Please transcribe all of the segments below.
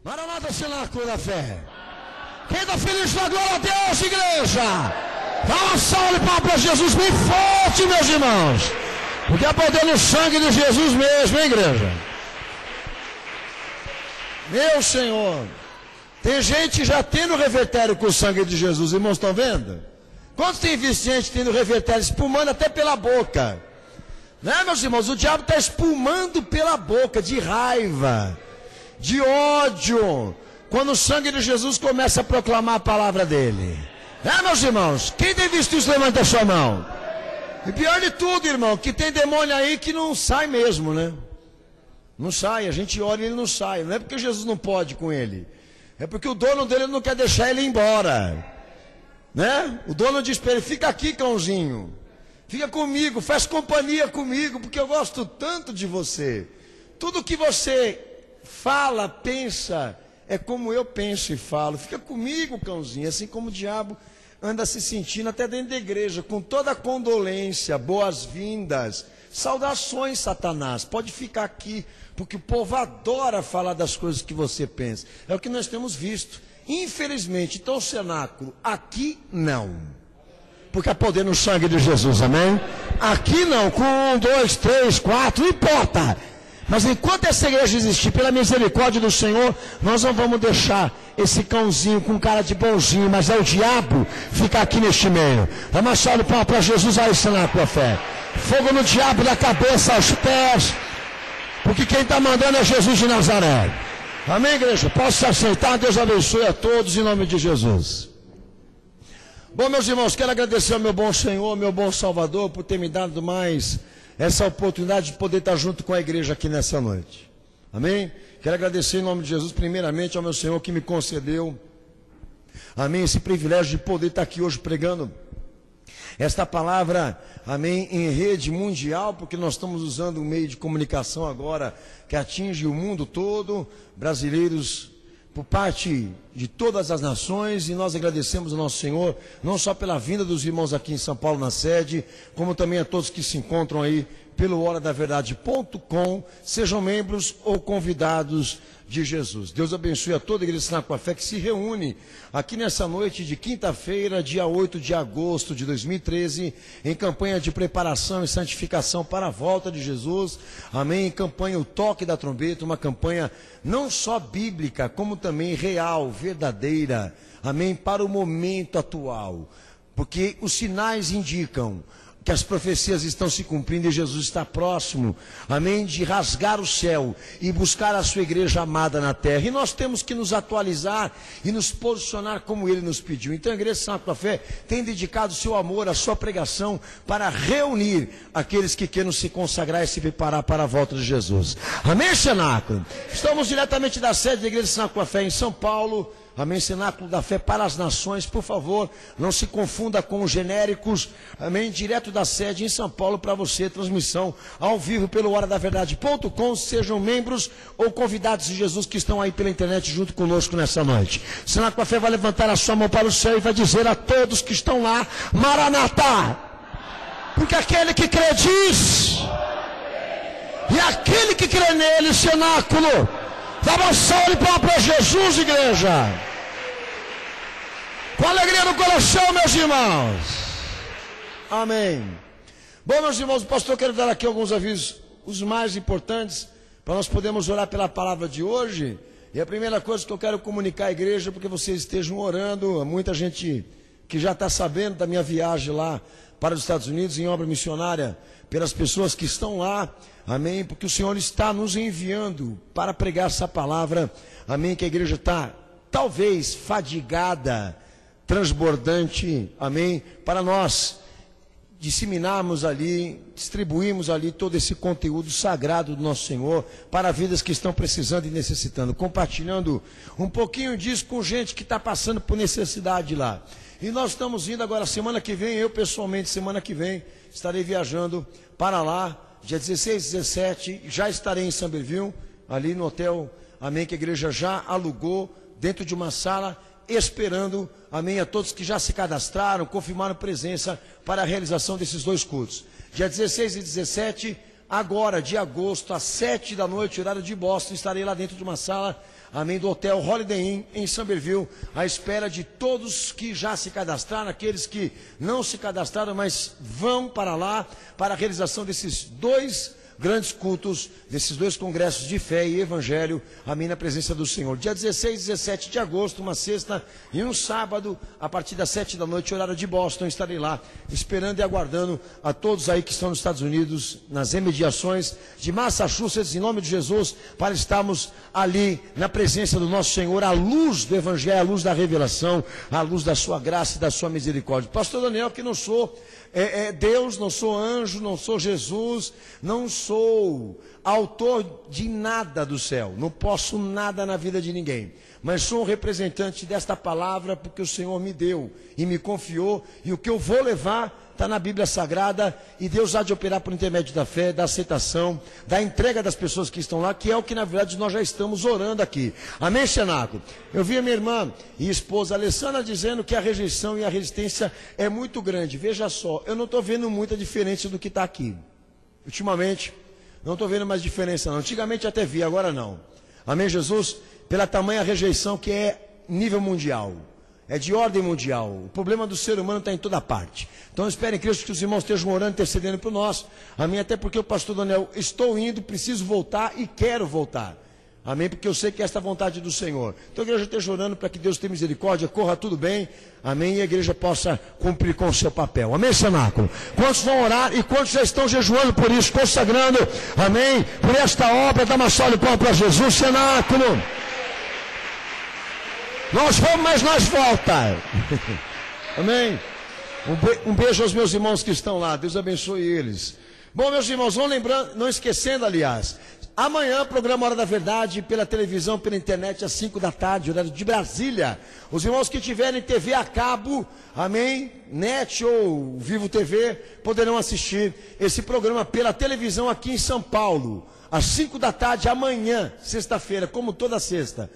Maranata, cenáculo da fé. Quem está feliz na glória a Deus, igreja? Dá uma salva de palmas para Jesus bem forte, meus irmãos. Porque é poder no sangue de Jesus mesmo, hein, igreja? Meu Senhor. Tem gente já tendo revertério com o sangue de Jesus, irmãos, estão vendo? Quantos tem visto gente tendo revertério espumando até pela boca? Né, meus irmãos? O diabo está espumando pela boca de raiva, de ódio, quando o sangue de Jesus começa a proclamar a palavra dele. É, meus irmãos? Quem tem visto isso, levanta a sua mão. E pior de tudo, irmão, que tem demônio aí que não sai mesmo, né? Não sai, a gente ora e ele não sai. Não é porque Jesus não pode com ele, é porque o dono dele não quer deixar ele ir embora, né? O dono diz para ele: fica aqui, cãozinho, fica comigo, faz companhia comigo, porque eu gosto tanto de você. Tudo que você fala, pensa, é como eu penso e falo. Fica comigo, cãozinho. Assim como o diabo anda se sentindo até dentro da igreja, com toda a condolência, boas-vindas, saudações, Satanás, pode ficar aqui, porque o povo adora falar das coisas que você pensa. É o que nós temos visto, infelizmente. Então, o cenáculo, aqui não, porque há poder no sangue de Jesus, amém? Aqui não, com 1, 2, 3, 4, não importa. Mas enquanto essa igreja existir, pela misericórdia do Senhor, nós não vamos deixar esse cãozinho com cara de bonzinho, mas é o diabo, ficar aqui neste meio. Dá uma salva de palmas para Jesus aí, cenáculo da fé. Fogo no diabo da cabeça aos pés, porque quem está mandando é Jesus de Nazaré. Amém, igreja? Posso se aceitar? Deus abençoe a todos em nome de Jesus. Bom, meus irmãos, quero agradecer ao meu bom Senhor, meu bom Salvador, por ter me dado mais essa oportunidade de poder estar junto com a igreja aqui nessa noite. Amém? Quero agradecer em nome de Jesus, primeiramente ao meu Senhor que me concedeu, amém, esse privilégio de poder estar aqui hoje pregando esta palavra, amém, em rede mundial, porque nós estamos usando um meio de comunicação agora que atinge o mundo todo, brasileiros por parte de todas as nações, e nós agradecemos ao nosso Senhor, não só pela vinda dos irmãos aqui em São Paulo na sede, como também a todos que se encontram aí pelo horadaverdade.com, sejam membros ou convidados de Jesus. Deus abençoe a toda a igreja Cenáculo da Fé que se reúne aqui nessa noite de quinta-feira, dia 8 de agosto de 2013, em campanha de preparação e santificação para a volta de Jesus. Amém? Em campanha O Toque da Trombeta, uma campanha não só bíblica, como também real, verdadeira. Amém? Para o momento atual. Porque os sinais indicam que as profecias estão se cumprindo e Jesus está próximo, amém, de rasgar o céu e buscar a sua igreja amada na terra. E nós temos que nos atualizar e nos posicionar como Ele nos pediu. Então a igreja Cenáculo da Fé tem dedicado o seu amor, a sua pregação, para reunir aqueles que queiram se consagrar e se preparar para a volta de Jesus. Amém, Cenáculo? Estamos diretamente da sede da igreja Cenáculo da Fé em São Paulo. Amém, Cenáculo da Fé para as nações, por favor, não se confunda com os genéricos. Amém, direto da sede em São Paulo para você, transmissão ao vivo pelo horadaverdade.com, sejam membros ou convidados de Jesus que estão aí pela internet junto conosco nessa noite. Cenáculo da Fé vai levantar a sua mão para o céu e vai dizer a todos que estão lá: Maranata! Porque aquele que crê diz, e aquele que crê nele, Cenáculo, dá uma salva de palmas para Jesus, igreja. Com alegria no coração, meus irmãos. Amém. Bom, meus irmãos, o pastor quer dar aqui alguns avisos, os mais importantes, para nós podermos orar pela palavra de hoje. E a primeira coisa que eu quero comunicar à igreja, porque vocês estejam orando, muita gente que já está sabendo da minha viagem lá para os Estados Unidos em obra missionária, pelas pessoas que estão lá, amém, porque o Senhor está nos enviando para pregar essa palavra, amém, que a igreja está talvez fadigada, transbordante, amém, para nós disseminarmos ali, distribuirmos ali todo esse conteúdo sagrado do nosso Senhor, para vidas que estão precisando e necessitando, compartilhando um pouquinho disso com gente que está passando por necessidade lá. E nós estamos indo agora, semana que vem, eu pessoalmente, semana que vem, estarei viajando para lá, dia 16, 17, já estarei em Somerville, ali no hotel, amém, que a igreja já alugou, dentro de uma sala, esperando, amém, a todos que já se cadastraram, confirmaram presença para a realização desses dois cultos. Dia 16 e 17, agora, de agosto, às 7 da noite, horário de Boston, estarei lá dentro de uma sala, amém, do Hotel Holiday Inn, em Somerville, à espera de todos que já se cadastraram, aqueles que não se cadastraram, mas vão para lá, para a realização desses dois grandes cultos, desses dois congressos de fé e evangelho, amém, na presença do Senhor. Dia 16 e 17 de agosto, uma sexta e um sábado, a partir das 7 da noite, horário de Boston, estarei lá, esperando e aguardando a todos aí que estão nos Estados Unidos, nas imediações de Massachusetts, em nome de Jesus, para estarmos ali, na presença do nosso Senhor, à luz do evangelho, à luz da revelação, à luz da sua graça e da sua misericórdia. Pastor Daniel, que não sou Deus, não sou anjo, não sou Jesus, não sou autor de nada do céu, não posso nada na vida de ninguém, mas sou um representante desta palavra, porque o Senhor me deu e me confiou, e o que eu vou levar está na Bíblia Sagrada, e Deus há de operar por intermédio da fé, da aceitação, da entrega das pessoas que estão lá, que é o que na verdade nós já estamos orando aqui. Amém, cenáculo? Eu vi a minha irmã e esposa Alessandra dizendo que a rejeição e a resistência é muito grande. Veja só, eu não estou vendo muita diferença do que está aqui. Ultimamente, não estou vendo mais diferença não. Antigamente até vi, agora não. Amém, Jesus? Pela tamanha rejeição que é nível mundial. É de ordem mundial. O problema do ser humano está em toda parte. Então eu espero em Cristo que os irmãos estejam orando, intercedendo por nós. Amém? Até porque o pastor Daniel, estou indo, preciso voltar e quero voltar. Amém? Porque eu sei que esta é a vontade do Senhor. Então a igreja esteja orando para que Deus tenha misericórdia, corra tudo bem. Amém? E a igreja possa cumprir com o seu papel. Amém, cenáculo? Quantos vão orar e quantos já estão jejuando por isso, consagrando, amém? Por esta obra, dá uma salva de palmas para Jesus, cenáculo. Nós vamos, mas nós volta. Amém? Um beijo aos meus irmãos que estão lá. Deus abençoe eles. Bom, meus irmãos, vão lembrando, não esquecendo, aliás, amanhã, programa Hora da Verdade, pela televisão, pela internet, às 5 da tarde, horário de Brasília. Os irmãos que tiverem TV a cabo, amém, NET ou Vivo TV, poderão assistir esse programa pela televisão aqui em São Paulo, às 5 da tarde, amanhã, sexta-feira, como toda sexta.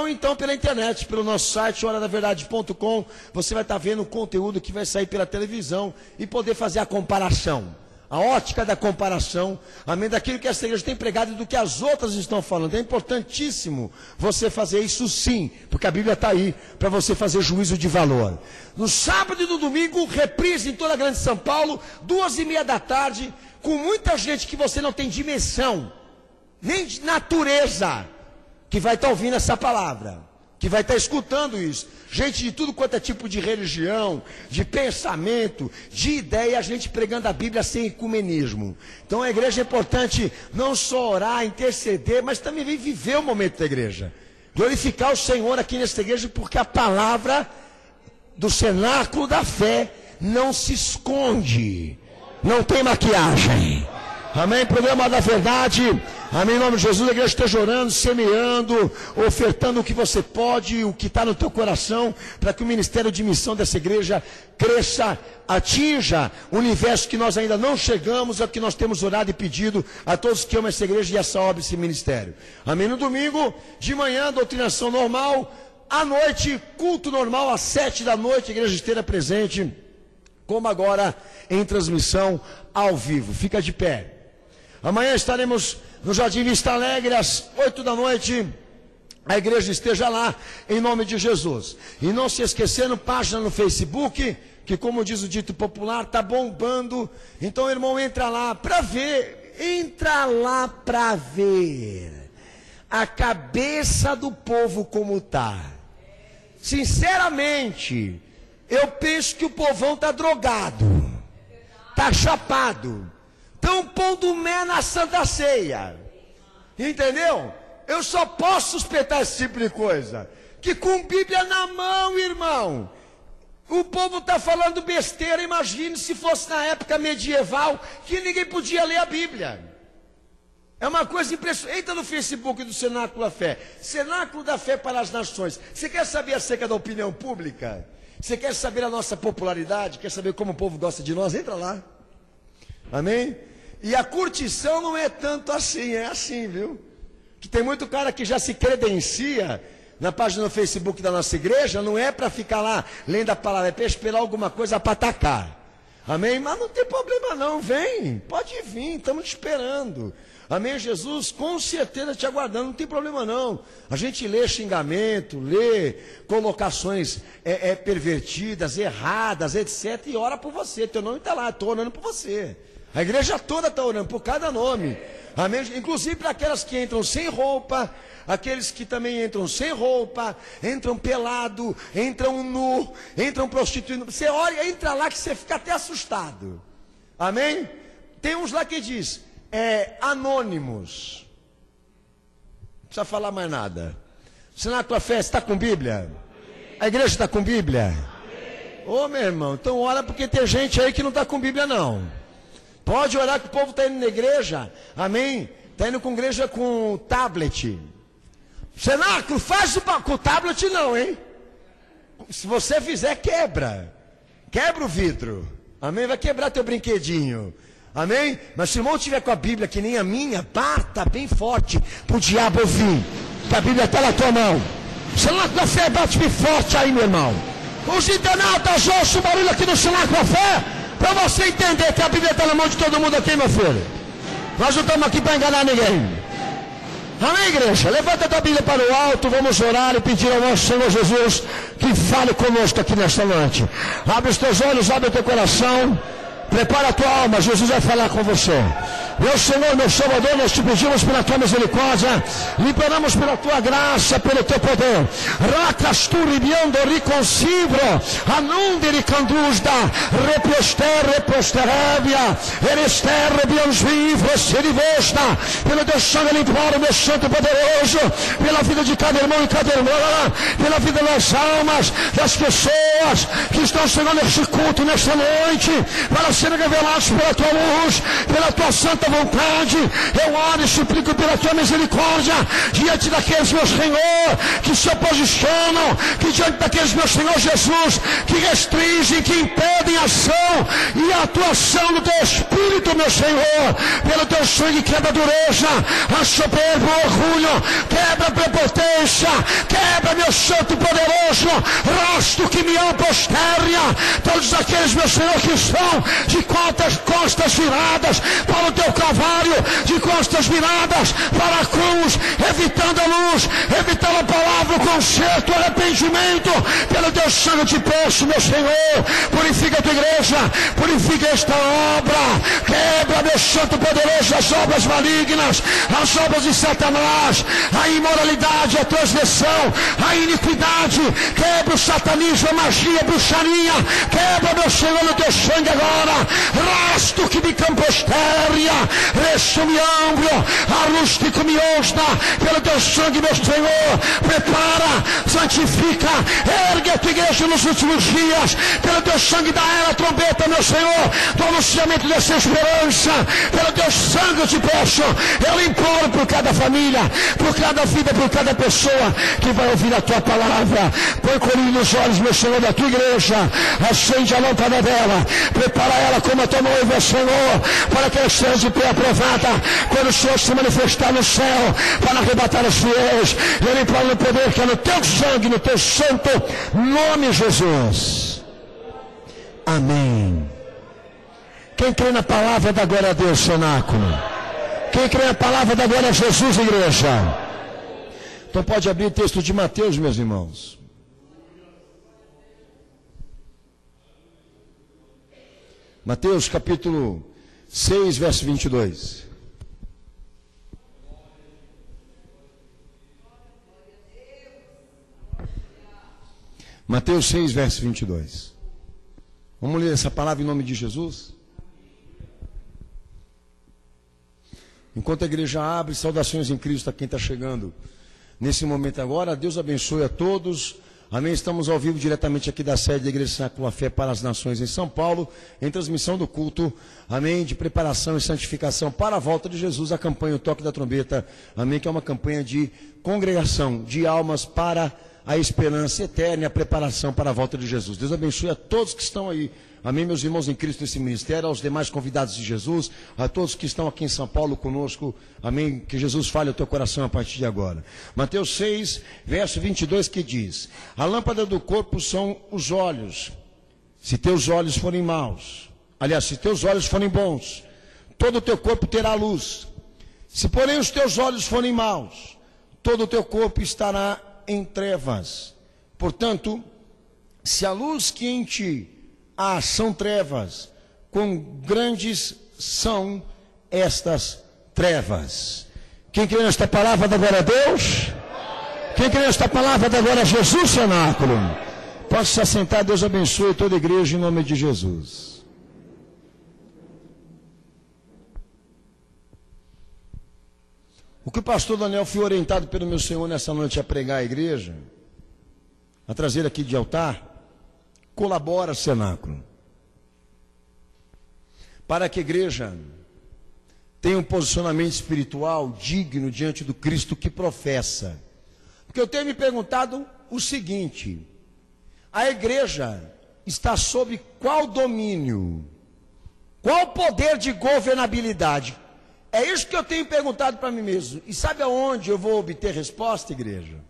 Então, pela internet, pelo nosso site, horadaverdade.com, você vai estar vendo o conteúdo que vai sair pela televisão e poder fazer a comparação, a ótica da comparação, amém, daquilo que essa igreja tem pregado e do que as outras estão falando. É importantíssimo você fazer isso sim, porque a Bíblia está aí para você fazer juízo de valor. No sábado e no domingo, reprise em toda a Grande São Paulo, 2:30 da tarde, com muita gente que você não tem dimensão, nem de natureza, que vai estar ouvindo essa palavra, que vai estar escutando isso. Gente de tudo quanto é tipo de religião, de pensamento, de ideia, a gente pregando a Bíblia sem ecumenismo. Então a igreja é importante não só orar, interceder, mas também viver o momento da igreja. Glorificar o Senhor aqui nesta igreja, porque a palavra do cenáculo da fé não se esconde, não tem maquiagem. Amém? Programa da Verdade. Amém, em nome de Jesus, a igreja esteja orando, semeando, ofertando o que você pode, o que está no teu coração, para que o ministério de missão dessa igreja cresça, atinja o universo que nós ainda não chegamos, é o que nós temos orado e pedido a todos que amam essa igreja e essa obra, esse ministério. Amém? No domingo, de manhã, doutrinação normal, à noite, culto normal, às 7 da noite, a igreja esteja presente, como agora, em transmissão ao vivo. Fica de pé. Amanhã estaremos no Jardim Vista Alegre, às 8 da noite. A igreja esteja lá, em nome de Jesus. E não se esquecendo, página no Facebook, que como diz o dito popular, está bombando. Então, irmão, entra lá para ver. Entra lá para ver a cabeça do povo como está. Sinceramente, eu penso que o povão está drogado, está chapado. Estão pondo mé na Santa Ceia. Entendeu? Eu só posso suspeitar esse tipo de coisa. Que com Bíblia na mão, irmão, o povo está falando besteira. Imagine se fosse na época medieval, que ninguém podia ler a Bíblia. É uma coisa impressionante. Entra no Facebook do Cenáculo da Fé. Cenáculo da Fé para as Nações. Você quer saber acerca da opinião pública? Você quer saber a nossa popularidade? Quer saber como o povo gosta de nós? Entra lá. Amém? E a curtição não é tanto assim, é assim, viu? Que tem muito cara que já se credencia na página no Facebook da nossa igreja, não é para ficar lá lendo a palavra, é para esperar alguma coisa para atacar. Amém? Mas não tem problema não, vem, pode vir, estamos te esperando. Amém? Jesus com certeza te aguardando, não tem problema não. A gente lê xingamento, lê colocações pervertidas, erradas, etc. E ora por você, teu nome está lá, estou orando por você. A igreja toda está orando por cada nome. Amém? Inclusive para aquelas que entram sem roupa, aqueles que também entram sem roupa, entram pelado, entram nu, entram prostituindo. Você olha, entra lá que você fica até assustado. Amém? Tem uns lá que diz, anônimos. Não precisa falar mais nada. Você na tua fé está com Bíblia? A igreja está com Bíblia? Ô meu irmão, então ora porque tem gente aí que não está com Bíblia não. Pode orar que o povo está indo na igreja, amém? Está indo com igreja com tablet. Cenáculo, faz com o tablet não, hein? Se você fizer, quebra o vidro, amém? Vai quebrar teu brinquedinho, amém? Mas se o irmão tiver com a Bíblia que nem a minha, bata bem forte para o diabo ouvir, que a Bíblia está na tua mão. Cenáculo da fé, bate bem forte aí, meu irmão. Os internautas ouçam o barulho aqui no Cenáculo da fé, para você entender que a Bíblia está na mão de todo mundo aqui, meu filho. Nós não estamos aqui para enganar ninguém. Amém, igreja? Levanta a tua Bíblia para o alto, vamos orar e pedir ao nosso Senhor Jesus que fale conosco aqui nesta noite. Abre os teus olhos, abre o teu coração, prepara a tua alma, Jesus vai falar com você. Meu Senhor, meu Salvador, nós te pedimos pela tua misericórdia, imploramos pela tua graça, pelo teu poder. Racas tu ribiando riconcibro, anunde ricanduzda, reposterévia, erester rebians vivos, serivosta, pelo teu sangue limpar, meu santo e poderoso, pela vida de cada irmão e cada irmã, pela vida das almas, das pessoas que estão chegando neste culto, nesta noite, para serem revelados pela tua luz, pela tua santa vontade. Eu oro e suplico pela tua misericórdia diante daqueles, meu Senhor, que se oposicionam, que diante daqueles, meu Senhor Jesus, que restringem, que impedem a ação e a atuação do teu Espírito, meu Senhor, pelo teu sangue quebra a dureza, a soberba, o orgulho, quebra a prepotência, quebra, meu santo e poderoso, rasto que me aposteria, todos aqueles, meu Senhor, que estão de costas viradas para o teu Calvário, de costas viradas para a cruz, evitando a luz, evitando a palavra, o conserto, o arrependimento. Pelo teu sangue te peço, meu Senhor, purifica a tua igreja, purifica esta obra, quebra, meu santo poderoso, as obras malignas, as obras de Satanás, a imoralidade, a transgressão, a iniquidade, quebra o satanismo, a magia, a bruxaria, quebra, meu Senhor, no teu sangue agora, rasto que me camposteria, ressumiambro, a rústico me ousta, pelo teu sangue, meu Senhor, prepara, santifica, ergue a tua igreja nos últimos dias, pelo teu sangue da era trombeta, meu Senhor, do anunciamento dessa esperança, pelo teu sangue eu te peço, eu imploro por cada família, por cada vida, por cada pessoa que vai ouvir a tua palavra. Põe colírio nos olhos, meu Senhor, da tua igreja, acende a lâmpada dela, prepara ela como a tua noiva, Senhor, para que ela esteja de pé aprovada, quando o Senhor se manifestar no céu, para arrebatar os fiéis. Eu imploro no poder que é no teu sangue, no teu santo nome, Jesus. Amém. Quem crê na palavra da glória a Deus, cenáculo? Quem crê na palavra da glória a Jesus, igreja? Então pode abrir o texto de Mateus, meus irmãos. Mateus capítulo 6, verso 22. Mateus 6, verso 22. Vamos ler essa palavra em nome de Jesus? Enquanto a igreja abre, saudações em Cristo a quem está chegando nesse momento agora. Deus abençoe a todos. Amém. Estamos ao vivo diretamente aqui da sede da Igreja Cenáculo da Fé para as Nações em São Paulo, em transmissão do culto, amém, de preparação e santificação para a volta de Jesus, a campanha O Toque da Trombeta, amém, que é uma campanha de congregação de almas para a esperança eterna e a preparação para a volta de Jesus. Deus abençoe a todos que estão aí, amém, meus irmãos em Cristo nesse ministério, aos demais convidados de Jesus, a todos que estão aqui em São Paulo conosco, amém, que Jesus fale ao teu coração a partir de agora. Mateus 6, verso 22, que diz: a lâmpada do corpo são os olhos. Se teus olhos forem maus, Aliás, se teus olhos forem bons, todo o teu corpo terá luz. Se porém os teus olhos forem maus, todo o teu corpo estará em trevas. Portanto, se a luz que em ti há são trevas, quão grandes são estas trevas. Quem crê nesta palavra da glória a Deus? Quem crê nesta palavra da glória a Jesus, cenáculo? Pode se assentar, Deus abençoe toda a igreja em nome de Jesus. O que o pastor Daniel foi orientado pelo meu Senhor nessa noite a pregar à igreja, a trazer aqui de altar, colabora, cenáculo, para que a igreja tenha um posicionamento espiritual digno diante do Cristo que professa. Porque eu tenho me perguntado o seguinte: a igreja está sob qual domínio? Qual poder de governabilidade? É isso que eu tenho perguntado para mim mesmo. E sabe aonde eu vou obter resposta, igreja?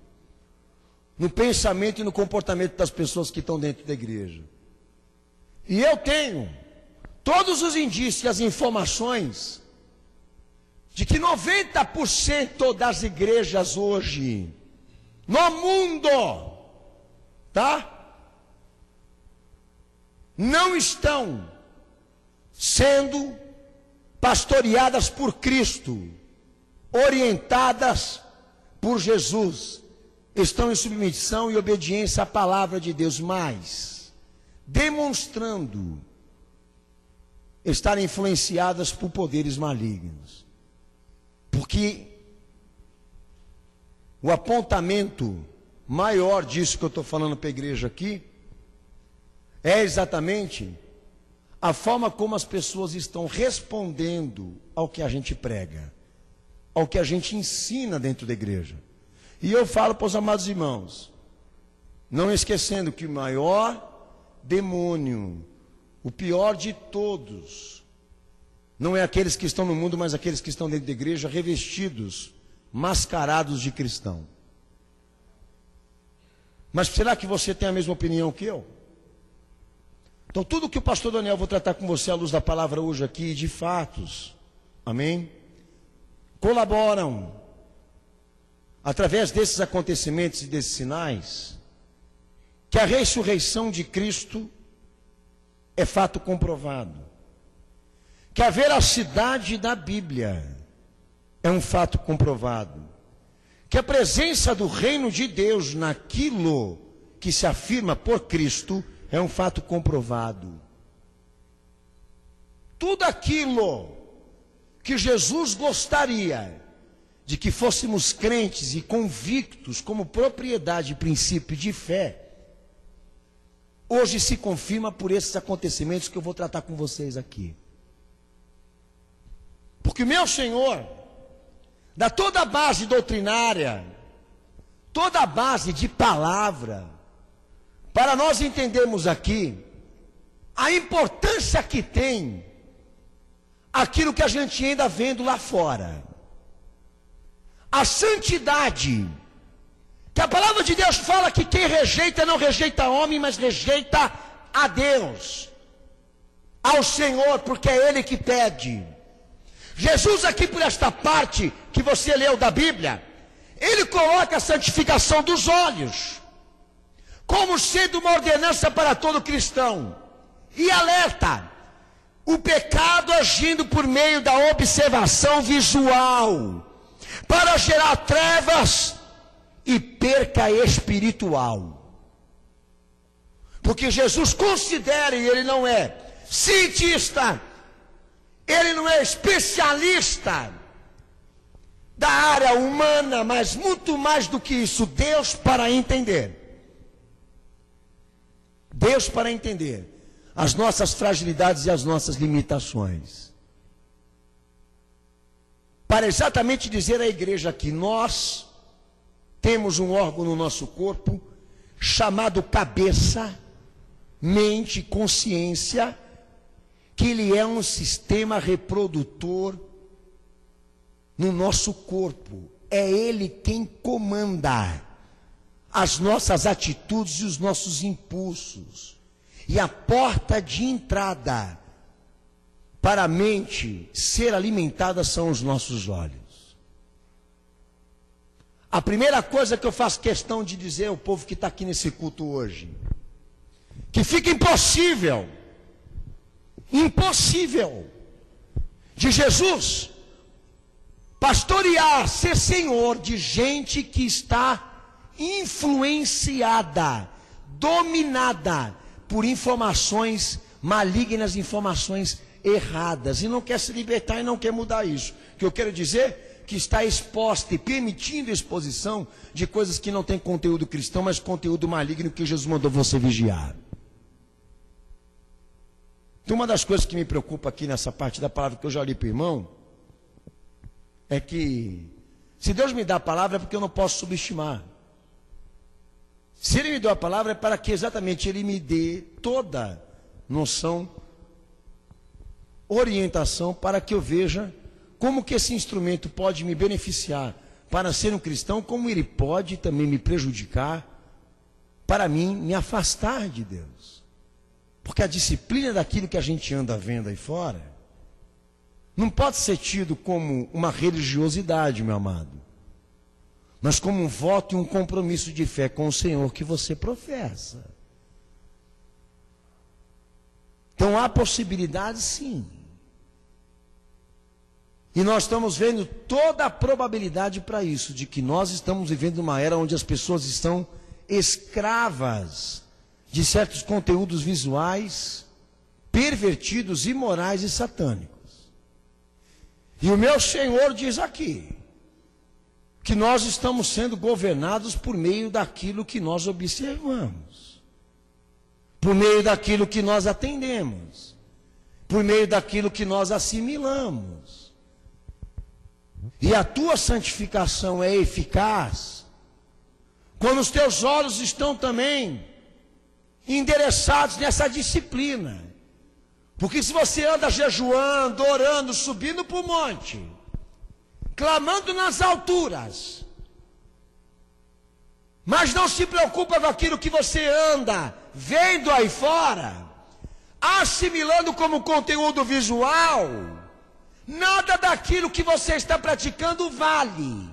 No pensamento e no comportamento das pessoas que estão dentro da igreja. E eu tenho todos os indícios e as informações de que 90% das igrejas hoje, no mundo, tá? Não estão sendo pastoreadas por Cristo, orientadas por Jesus, estão em submissão e obediência à palavra de Deus, mas demonstrando estar influenciadas por poderes malignos. Porque o apontamento maior disso que eu estou falando para a igreja aqui é exatamente a forma como as pessoas estão respondendo ao que a gente prega, ao que a gente ensina dentro da igreja. E eu falo para os amados irmãos, não esquecendo que o maior demônio, o pior de todos, não é aqueles que estão no mundo, mas aqueles que estão dentro da igreja, revestidos, mascarados de cristão. Mas será que você tem a mesma opinião que eu? Então, tudo que o pastor Daniel vou tratar com você à luz da palavra hoje aqui, de fatos, amém? Colaboram, através desses acontecimentos e desses sinais, que a ressurreição de Cristo é fato comprovado, que a veracidade da Bíblia é um fato comprovado, que a presença do reino de Deus naquilo que se afirma por Cristo é um fato comprovado. Tudo aquilo que Jesus gostaria de que fôssemos crentes e convictos como propriedade e princípio de fé, hoje se confirma por esses acontecimentos que eu vou tratar com vocês aqui. Porque o meu Senhor dá toda a base doutrinária, toda a base de palavra, para nós entendermos aqui a importância que tem aquilo que a gente ainda vendo lá fora. A santidade, que a palavra de Deus fala que quem rejeita não rejeita homem, mas rejeita a Deus, ao Senhor, porque é Ele que pede. Jesus aqui por esta parte que você leu da Bíblia, Ele coloca a santificação dos olhos como sendo uma ordenança para todo cristão, e alerta o pecado agindo por meio da observação visual, para gerar trevas e perca espiritual. Porque Jesus considera, e Ele não é cientista, Ele não é especialista da área humana, mas muito mais do que isso, Deus para entender. Deus para entender as nossas fragilidades e as nossas limitações. Para exatamente dizer à igreja que nós temos um órgão no nosso corpo chamado cabeça, mente, consciência, que ele é um sistema reprodutor no nosso corpo. É ele quem comanda as nossas atitudes e os nossos impulsos. E a porta de entrada para a mente ser alimentada são os nossos olhos. A primeira coisa que eu faço questão de dizer ao povo que está aqui nesse culto hoje, que fica impossível de Jesus pastorear, ser senhor de gente que está influenciada, dominada por informações malignas, informações erradas, e não quer se libertar e não quer mudar isso. O que eu quero dizer, que está exposta e permitindo a exposição de coisas que não tem conteúdo cristão, mas conteúdo maligno que Jesus mandou você vigiar. Então, uma das coisas que me preocupa aqui nessa parte da palavra que eu já li para o irmão, é que se Deus me dá a palavra é porque eu não posso subestimar. Se Ele me deu a palavra é para que exatamente Ele me dê toda noção, orientação, para que eu veja como que esse instrumento pode me beneficiar para ser um cristão, como ele pode também me prejudicar, para mim me afastar de Deus. Porque a disciplina daquilo que a gente anda vendo aí fora não pode ser tido como uma religiosidade, meu amado, mas como um voto e um compromisso de fé com o Senhor que você professa. Então há possibilidade, sim. E nós estamos vendo toda a probabilidade para isso, de que nós estamos vivendo uma era onde as pessoas estão escravas de certos conteúdos visuais, pervertidos, imorais e satânicos. E o meu Senhor diz aqui, que nós estamos sendo governados por meio daquilo que nós observamos, por meio daquilo que nós atendemos, por meio daquilo que nós assimilamos. E a tua santificação é eficaz quando os teus olhos estão também endereçados nessa disciplina. Porque se você anda jejuando, orando, subindo para o monte, clamando nas alturas, mas não se preocupa com aquilo que você anda vendo aí fora, assimilando como conteúdo visual, nada daquilo que você está praticando vale,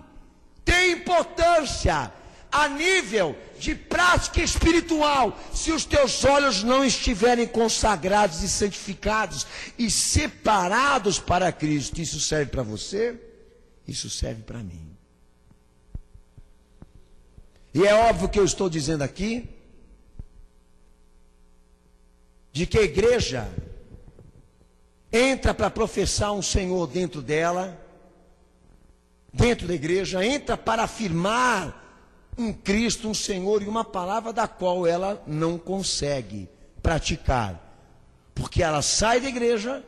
tem importância a nível de prática espiritual, se os teus olhos não estiverem consagrados e santificados e separados para Cristo. Isso serve para você? Isso serve para mim. E é óbvio que eu estou dizendo aqui de que a igreja entra para professar um Senhor dentro dela, dentro da igreja, entra para afirmar um Cristo, um Senhor e uma palavra da qual ela não consegue praticar, porque ela sai da igreja,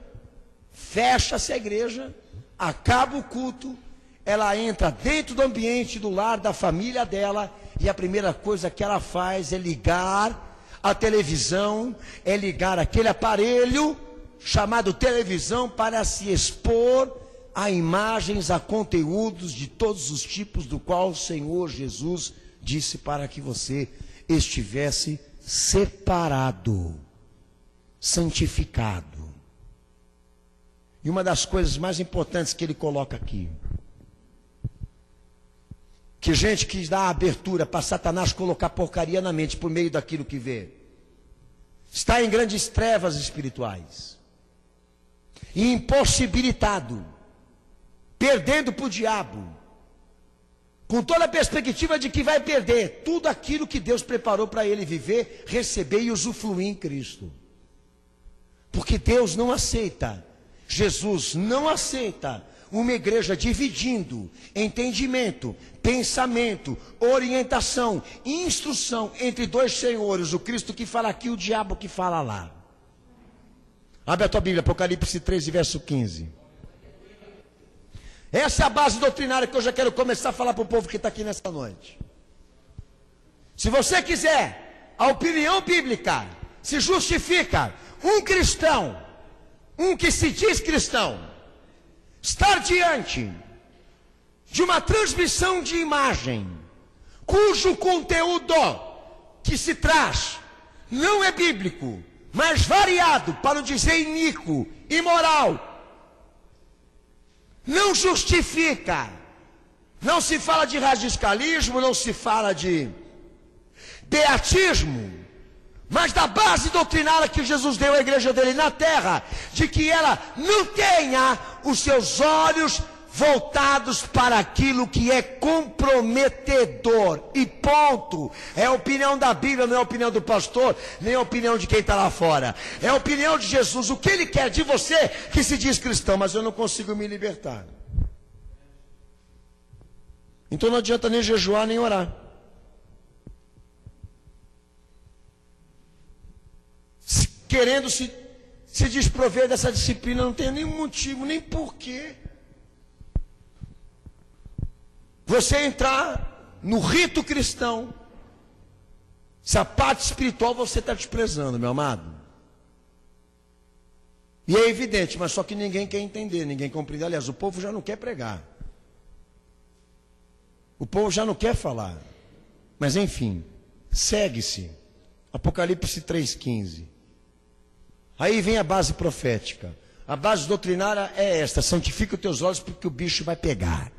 fecha-se a igreja, acaba o culto, ela entra dentro do ambiente do lar, da família dela, e a primeira coisa que ela faz é ligar a televisão, é ligar aquele aparelho chamado televisão para se expor a imagens, a conteúdos de todos os tipos, do qual o Senhor Jesus disse para que você estivesse separado, santificado. E uma das coisas mais importantes que ele coloca aqui, que gente que dá abertura para Satanás colocar porcaria na mente por meio daquilo que vê, está em grandes trevas espirituais, e impossibilitado, perdendo para o diabo, com toda a perspectiva de que vai perder tudo aquilo que Deus preparou para ele viver, receber e usufruir em Cristo. Porque Deus não aceita, Jesus não aceita uma igreja dividindo entendimento, pensamento, orientação, instrução entre dois senhores, o Cristo que fala aqui e o diabo que fala lá. Abre a tua Bíblia, Apocalipse 13, verso 15. Essa é a base doutrinária que eu já quero começar a falar para o povo que está aqui nessa noite. Se você quiser a opinião bíblica, se justifica um cristão, um que se diz cristão, estar diante de uma transmissão de imagem, cujo conteúdo que se traz não é bíblico, mas variado, para não dizer iníquo, imoral, não justifica. Não se fala de radicalismo, não se fala de beatismo, mas da base doutrinária que Jesus deu à igreja dele na terra, de que ela não tenha os seus olhos voltados para aquilo que é comprometedor, e ponto. É a opinião da Bíblia, não é a opinião do pastor, nem a opinião de quem está lá fora. É a opinião de Jesus, o que ele quer de você que se diz cristão, mas eu não consigo me libertar. Então não adianta nem jejuar, nem orar. Querendo se desprover dessa disciplina, não tem nenhum motivo, nem porquê. Você entrar no rito cristão, essa parte espiritual você está desprezando, meu amado. E é evidente, mas só que ninguém quer entender, ninguém compreende. Aliás, o povo já não quer pregar. O povo já não quer falar. Mas enfim, segue-se. Apocalipse 3,15. Aí vem a base profética. A base doutrinária é esta: santifica os teus olhos porque o bicho vai pegar.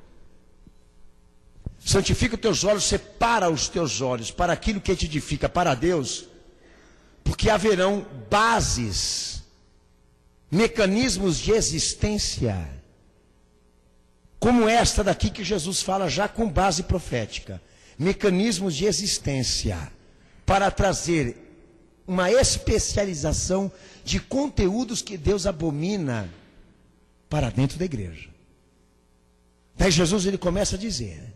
Santifica os teus olhos, separa os teus olhos para aquilo que te edifica para Deus, porque haverão bases, mecanismos de existência, como esta daqui que Jesus fala já com base profética. Mecanismos de existência para trazer uma especialização de conteúdos que Deus abomina para dentro da igreja. Daí Jesus ele começa a dizer,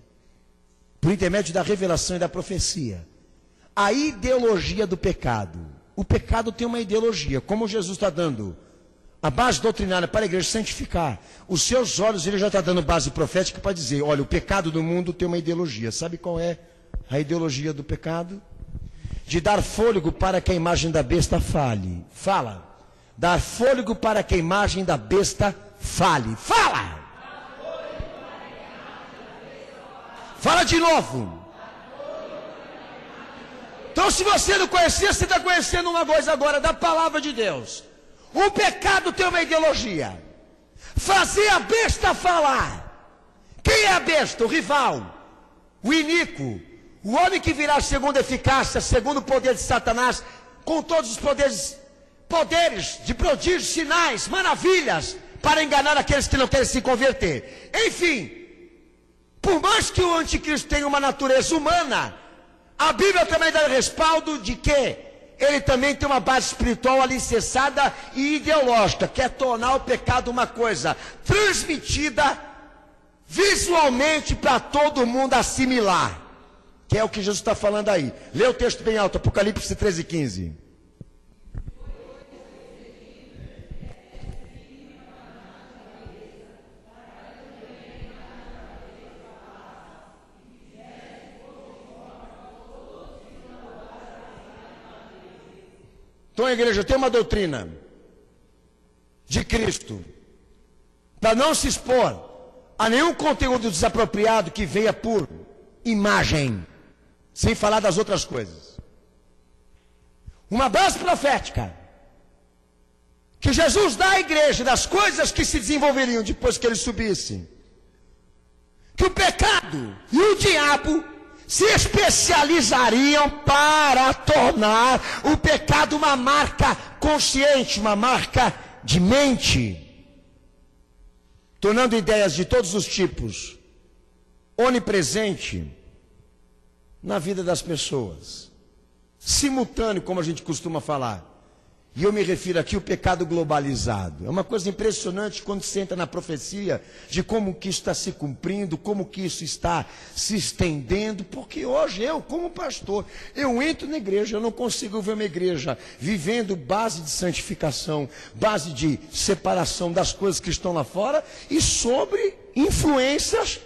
por intermédio da revelação e da profecia, a ideologia do pecado. O pecado tem uma ideologia, como Jesus está dando a base doutrinária para a igreja santificar. Os seus olhos, ele já está dando base profética para dizer, olha, o pecado do mundo tem uma ideologia. Sabe qual é a ideologia do pecado? De dar fôlego para que a imagem da besta fale. Fala. Dar fôlego para que a imagem da besta fale. Fala! Fala de novo. Então, se você não conhecia, você está conhecendo uma coisa agora da palavra de Deus. O pecado tem uma ideologia. Fazer a besta falar. Quem é a besta? O rival, o iníquo, o homem que virá segundo a eficácia, segundo o poder de Satanás, com todos os poderes de prodígios, sinais, maravilhas, para enganar aqueles que não querem se converter. Enfim, por mais que o anticristo tenha uma natureza humana, a Bíblia também dá respaldo de que ele também tem uma base espiritual alicerçada e ideológica, que é tornar o pecado uma coisa transmitida visualmente para todo mundo assimilar, que é o que Jesus está falando aí. Lê o texto bem alto, Apocalipse 13:15. Então a igreja tem uma doutrina de Cristo para não se expor a nenhum conteúdo desapropriado que venha por imagem, sem falar das outras coisas. Uma base profética que Jesus dá à igreja das coisas que se desenvolveriam depois que ele subisse. Que o pecado e o diabo se especializariam para tornar o pecado uma marca consciente, uma marca de mente, tornando ideias de todos os tipos onipresente na vida das pessoas, simultâneo, como a gente costuma falar. E eu me refiro aqui ao pecado globalizado. É uma coisa impressionante quando você entra na profecia de como que isso está se cumprindo, como que isso está se estendendo, porque hoje eu, como pastor, eu entro na igreja, eu não consigo ver uma igreja vivendo base de santificação, base de separação das coisas que estão lá fora e sobre influências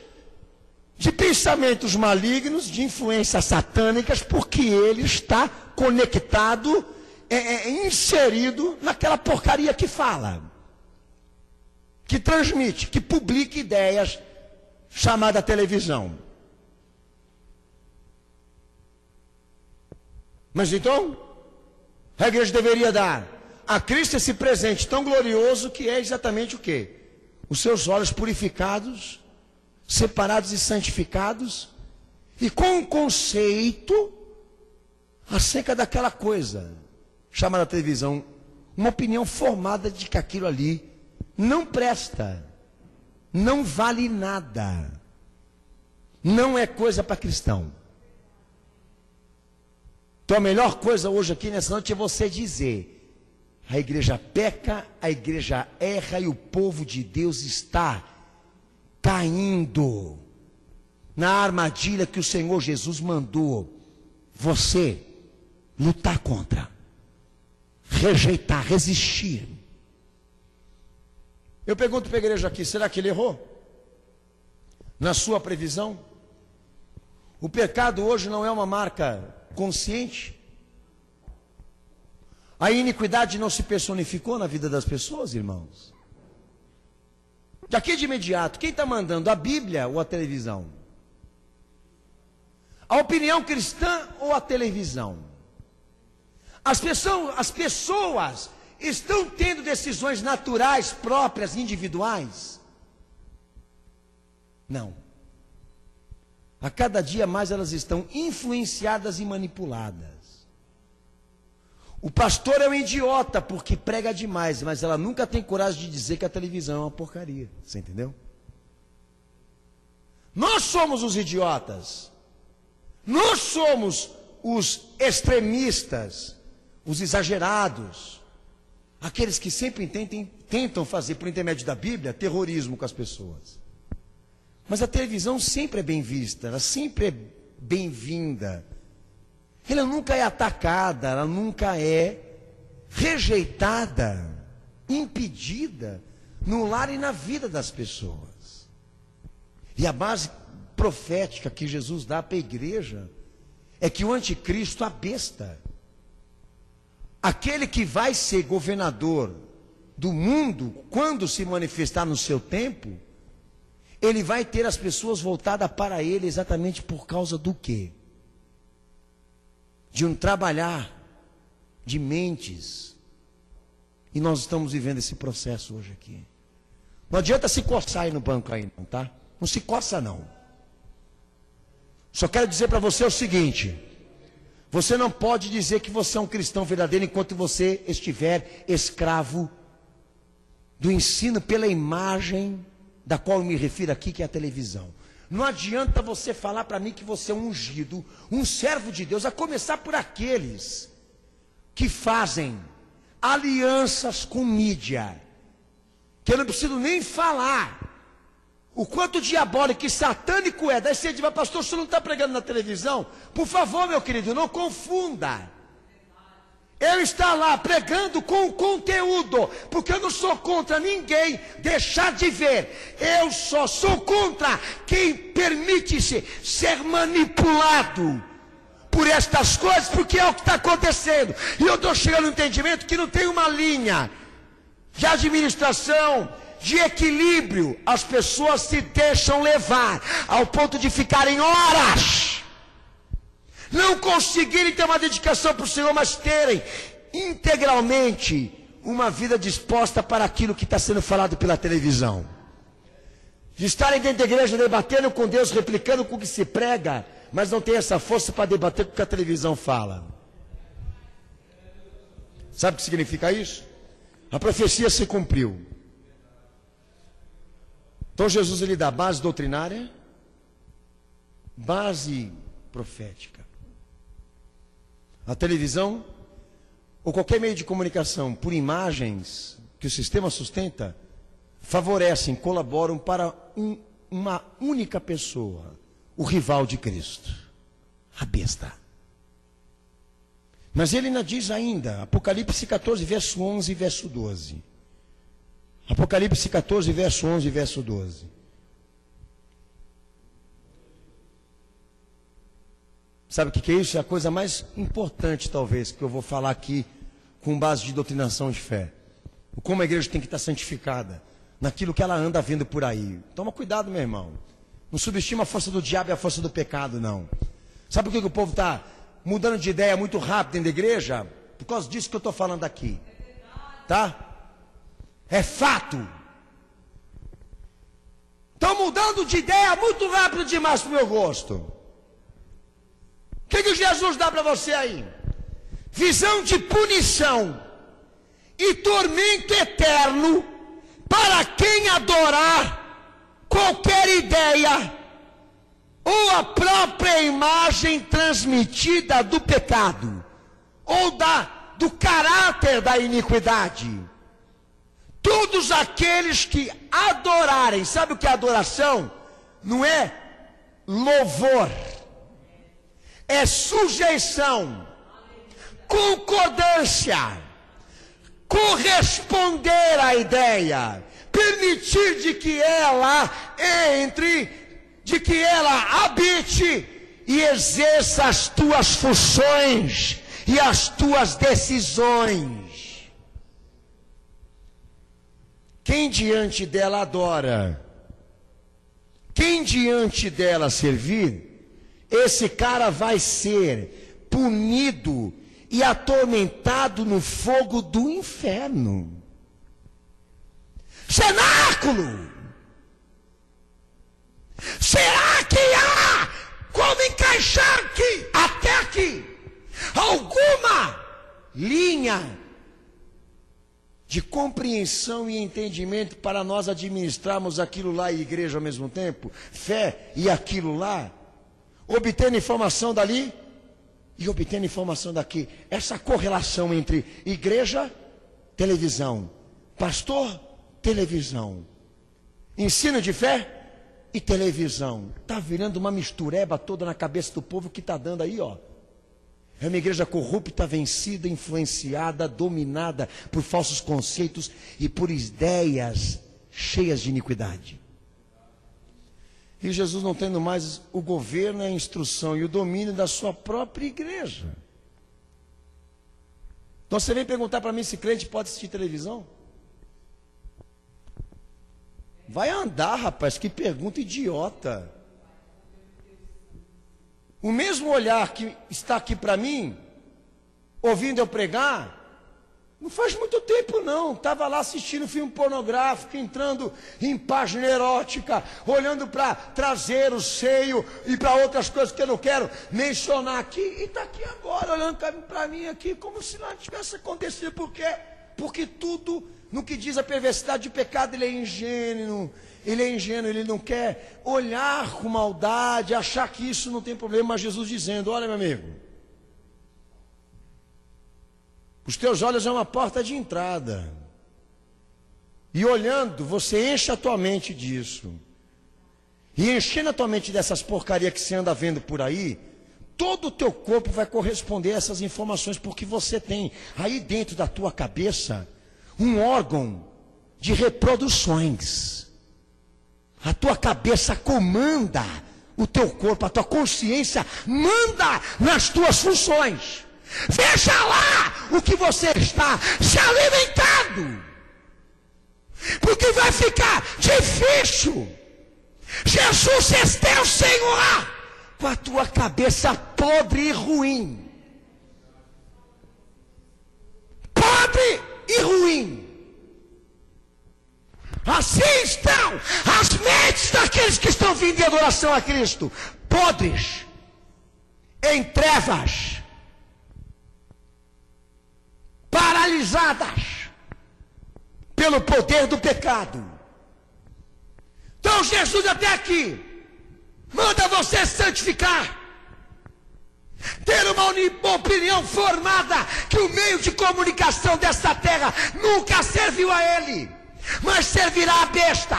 de pensamentos malignos, de influências satânicas, porque ele está conectado, inserido naquela porcaria que fala, que transmite, que publica ideias, chamada televisão. Mas então, A igreja deveria dar a Cristo esse presente tão glorioso que é exatamente o quê? Os seus olhos purificados, separados e santificados, e com um conceito acerca daquela coisa chamada televisão, uma opinião formada de que aquilo ali não presta, não vale nada, não é coisa para cristão. Então a melhor coisa hoje aqui nessa noite é você dizer: a igreja peca, a igreja erra e o povo de Deus está caindo na armadilha que o Senhor Jesus mandou você lutar contra, rejeitar, resistir. Eu pergunto para a igreja aqui: será que ele errou na sua previsão? O pecado hoje não é uma marca consciente? A iniquidade não se personificou na vida das pessoas, irmãos? Daqui de imediato, quem está mandando, a Bíblia ou a televisão? A opinião cristã ou a televisão? As pessoas estão tendo decisões naturais, próprias, individuais? Não. A cada dia mais elas estão influenciadas e manipuladas. O pastor é um idiota porque prega demais, mas ela nunca tem coragem de dizer que a televisão é uma porcaria. Você entendeu? Nós somos os idiotas. Nós somos os extremistas, os exagerados, aqueles que sempre tentam fazer, por intermédio da Bíblia, terrorismo com as pessoas. Mas a televisão sempre é bem vista, ela sempre é bem-vinda. Ela nunca é atacada, ela nunca é rejeitada, impedida no lar e na vida das pessoas. E a base profética que Jesus dá para a igreja é que o anticristo, a besta, aquele que vai ser governador do mundo, quando se manifestar no seu tempo, ele vai ter as pessoas voltadas para ele exatamente por causa do quê? De um trabalhar de mentes. E nós estamos vivendo esse processo hoje aqui. Não adianta se coçar aí no banco aí não, tá? Não se coça não. Só quero dizer para você o seguinte: você não pode dizer que você é um cristão verdadeiro enquanto você estiver escravo do ensino pela imagem da qual eu me refiro aqui, que é a televisão. Não adianta você falar para mim que você é um ungido, um servo de Deus, a começar por aqueles que fazem alianças com mídia, que eu não preciso nem falar o quanto diabólico e satânico é. Daí você diz: mas pastor, o senhor não está pregando na televisão? Por favor, meu querido, não confunda. Eu estou lá pregando com conteúdo, porque eu não sou contra ninguém deixar de ver. Eu só sou contra quem permite-se ser manipulado por estas coisas, porque é o que está acontecendo. E eu estou chegando ao entendimento que não tem uma linha de administração, de equilíbrio. As pessoas se deixam levar ao ponto de ficarem horas, não conseguirem ter uma dedicação para o Senhor, mas terem integralmente uma vida disposta para aquilo que está sendo falado pela televisão. De estarem dentro da igreja debatendo com Deus, replicando com o que se prega, mas não tem essa força para debater com o que a televisão fala. Sabe o que significa isso? A profecia se cumpriu. Então Jesus ele dá base doutrinária, base profética. A televisão, ou qualquer meio de comunicação, por imagens que o sistema sustenta, favorecem, colaboram para uma única pessoa, o rival de Cristo, a besta. Mas ele ainda diz ainda, Apocalipse 14, verso 11 e verso 12. Apocalipse 14, verso 11 e verso 12. Sabe o que é isso? É a coisa mais importante, talvez, que eu vou falar aqui com base de doutrinação de fé. Como a igreja tem que estar santificada naquilo que ela anda vendo por aí. Toma cuidado, meu irmão. Não subestima a força do diabo e a força do pecado, não. Sabe por que o povo está mudando de ideia muito rápido dentro da igreja? por causa disso que eu estou falando aqui. Tá? É fato. Estão mudando de ideia muito rápido demais para o meu gosto. O que Jesus dá para você aí? Visão de punição e tormento eterno para quem adorar qualquer ideia ou a própria imagem transmitida do pecado ou do caráter da iniquidade. Todos aqueles que adorarem, sabe o que é adoração? Não é louvor, é sujeição, concordância, corresponder à ideia, permitir de que ela entre, de que ela habite e exerça as tuas funções e as tuas decisões. Quem diante dela adora, quem diante dela servir, esse cara vai ser punido e atormentado no fogo do inferno. Cenáculo! Será que há como encaixar aqui, até aqui, alguma linha de compreensão e entendimento para nós administrarmos aquilo lá e igreja ao mesmo tempo? Fé e aquilo lá, obtendo informação dali e obtendo informação daqui. Essa correlação entre igreja, televisão, pastor, televisão, ensino de fé e televisão. Está virando uma mistureba toda na cabeça do povo que está dando aí, ó. É uma igreja corrupta, vencida, influenciada, dominada por falsos conceitos e por ideias cheias de iniquidade. E Jesus não tendo mais o governo, a instrução e o domínio da sua própria igreja. Então você vem perguntar para mim se crente pode assistir televisão? Vai andar, rapaz, que pergunta idiota. O mesmo olhar que está aqui para mim, ouvindo eu pregar, não faz muito tempo não, estava lá assistindo filme pornográfico, entrando em página erótica, olhando para traseiro, seio e para outras coisas que eu não quero mencionar aqui, e está aqui agora, olhando para mim aqui, como se nada tivesse acontecido. Por quê? Porque tudo no que diz a perversidade de pecado, ele é ingênuo, ele não quer olhar com maldade, achar que isso não tem problema. Mas Jesus dizendo: olha, meu amigo, os teus olhos é uma porta de entrada, e olhando, você enche a tua mente disso, e enchendo a tua mente dessas porcarias que você anda vendo por aí, todo o teu corpo vai corresponder a essas informações, porque você tem aí dentro da tua cabeça um órgão de reproduções. A tua cabeça comanda o teu corpo, a tua consciência manda nas tuas funções. Veja lá o que você está se alimentando, porque vai ficar difícil Jesus ser teu Senhor com a tua cabeça podre e ruim. Podre e ruim. Assim estão as mentes daqueles que estão vindo em adoração a Cristo, podres, em trevas, paralisadas pelo poder do pecado. Então Jesus até aqui manda você santificar, ter uma opinião formada que o meio de comunicação desta terra nunca serviu a ele, mas servirá a besta.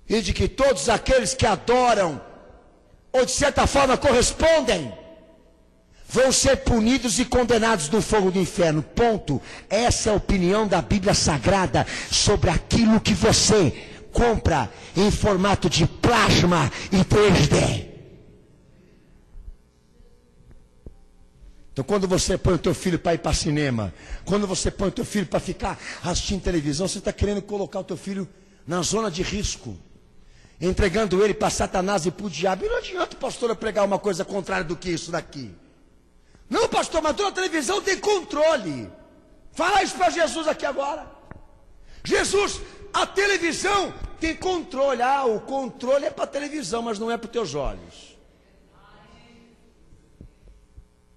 E de que todos aqueles que adoram, ou de certa forma correspondem, vão ser punidos e condenados no fogo do inferno. Ponto. Essa é a opinião da Bíblia Sagrada sobre aquilo que você compra em formato de plasma e 3D. Então, quando você põe o teu filho para ir para cinema, quando você põe o teu filho para ficar assistindo televisão, você está querendo colocar o teu filho na zona de risco, entregando ele para Satanás e para o diabo. E não adianta o pastor pregar uma coisa contrária do que isso daqui. Não, pastor, mas toda televisão tem controle. Fala isso para Jesus aqui agora. Jesus, a televisão tem controle. Ah, o controle é para a televisão, mas não é para os teus olhos.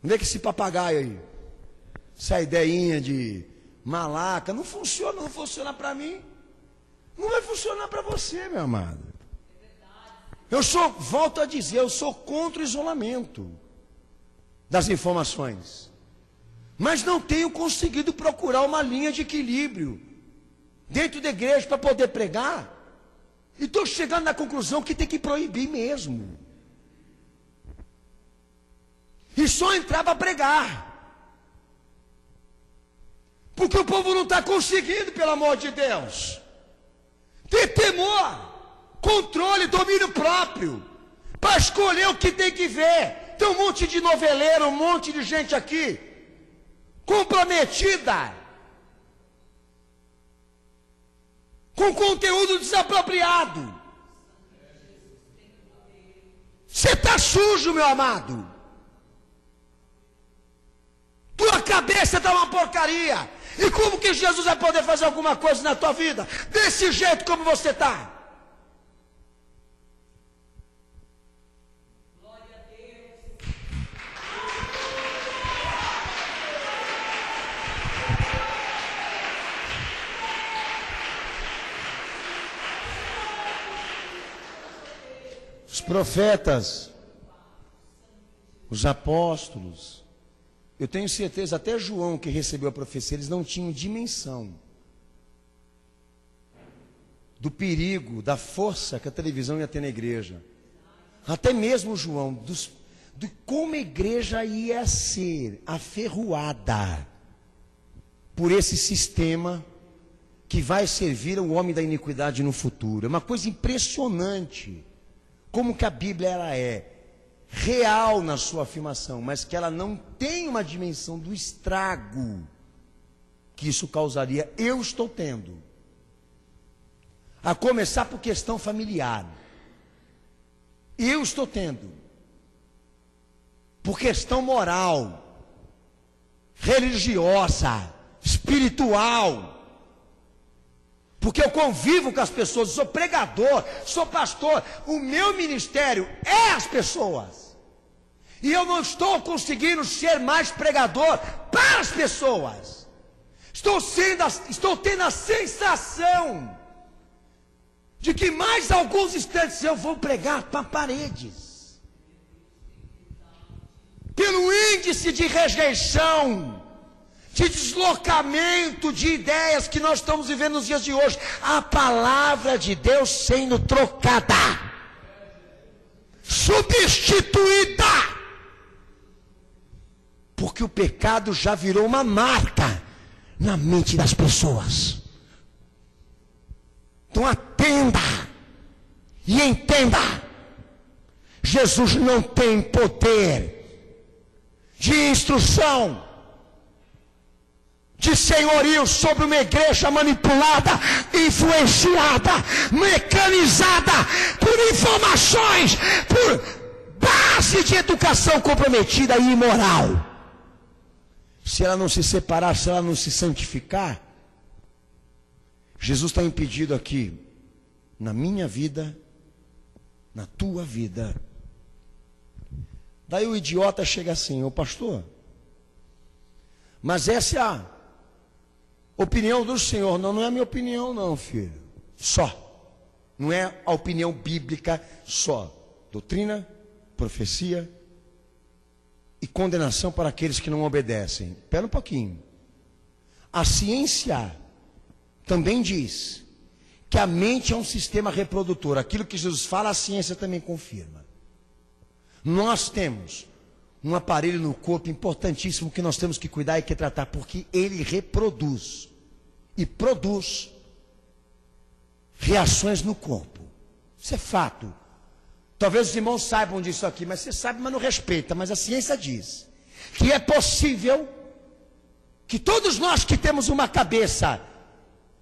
Não é que esse papagaio aí, essa ideinha de malaca, não funciona para mim. Não vai funcionar para você, meu amado. Volto a dizer, eu sou contra o isolamento das informações. Mas não tenho conseguido procurar uma linha de equilíbrio dentro da igreja para poder pregar. E estou chegando na conclusão que tem que proibir mesmo. E só entrar para pregar. Porque o povo não está conseguindo, pelo amor de Deus. Ter temor, controle, domínio próprio, para escolher o que tem que ver. Tem um monte de noveleiro, um monte de gente aqui, comprometida, com conteúdo desapropriado. Você está sujo, meu amado. Tua cabeça está uma porcaria. E como que Jesus vai poder fazer alguma coisa na tua vida? Desse jeito como você está. Glória a Deus. Os profetas, os apóstolos, eu tenho certeza, até João que recebeu a profecia, eles não tinham dimensão do perigo, da força que a televisão ia ter na igreja. Até mesmo João, de como a igreja ia ser aferroada por esse sistema que vai servir ao homem da iniquidade no futuro. É uma coisa impressionante como que a Bíblia ela é real na sua afirmação, mas que ela não tem uma dimensão do estrago que isso causaria. Eu estou tendo, a começar por questão familiar. Eu estou tendo, por questão moral, religiosa, espiritual, porque eu convivo com as pessoas, eu sou pregador, sou pastor, o meu ministério é as pessoas. E eu não estou conseguindo ser mais pregador para as pessoas. Estou tendo a sensação de que mais alguns instantes eu vou pregar para paredes. Pelo índice de rejeição, de deslocamento de ideias que nós estamos vivendo nos dias de hoje. A palavra de Deus sendo trocada, substituída. Porque o pecado já virou uma marca na mente das pessoas. Então atenda e entenda. Jesus não tem poder de instrução, de senhorio sobre uma igreja manipulada, influenciada, mecanizada por informações, por base de educação comprometida e imoral. Se ela não se separar, se ela não se santificar, Jesus está impedido aqui, na minha vida, na tua vida. Daí o idiota chega assim: ô pastor, mas essa é a opinião do Senhor. Não, não é a minha opinião não, filho. Só. Não é a opinião bíblica só. Doutrina, profecia e condenação para aqueles que não obedecem. Espera um pouquinho. A ciência também diz que a mente é um sistema reprodutor. Aquilo que Jesus fala, a ciência também confirma. Nós temos um aparelho no corpo importantíssimo que nós temos que cuidar e que tratar, porque ele reproduz e produz reações no corpo. Isso é fato. Talvez os irmãos saibam disso aqui, mas você sabe, mas não respeita. Mas a ciência diz que é possível que todos nós que temos uma cabeça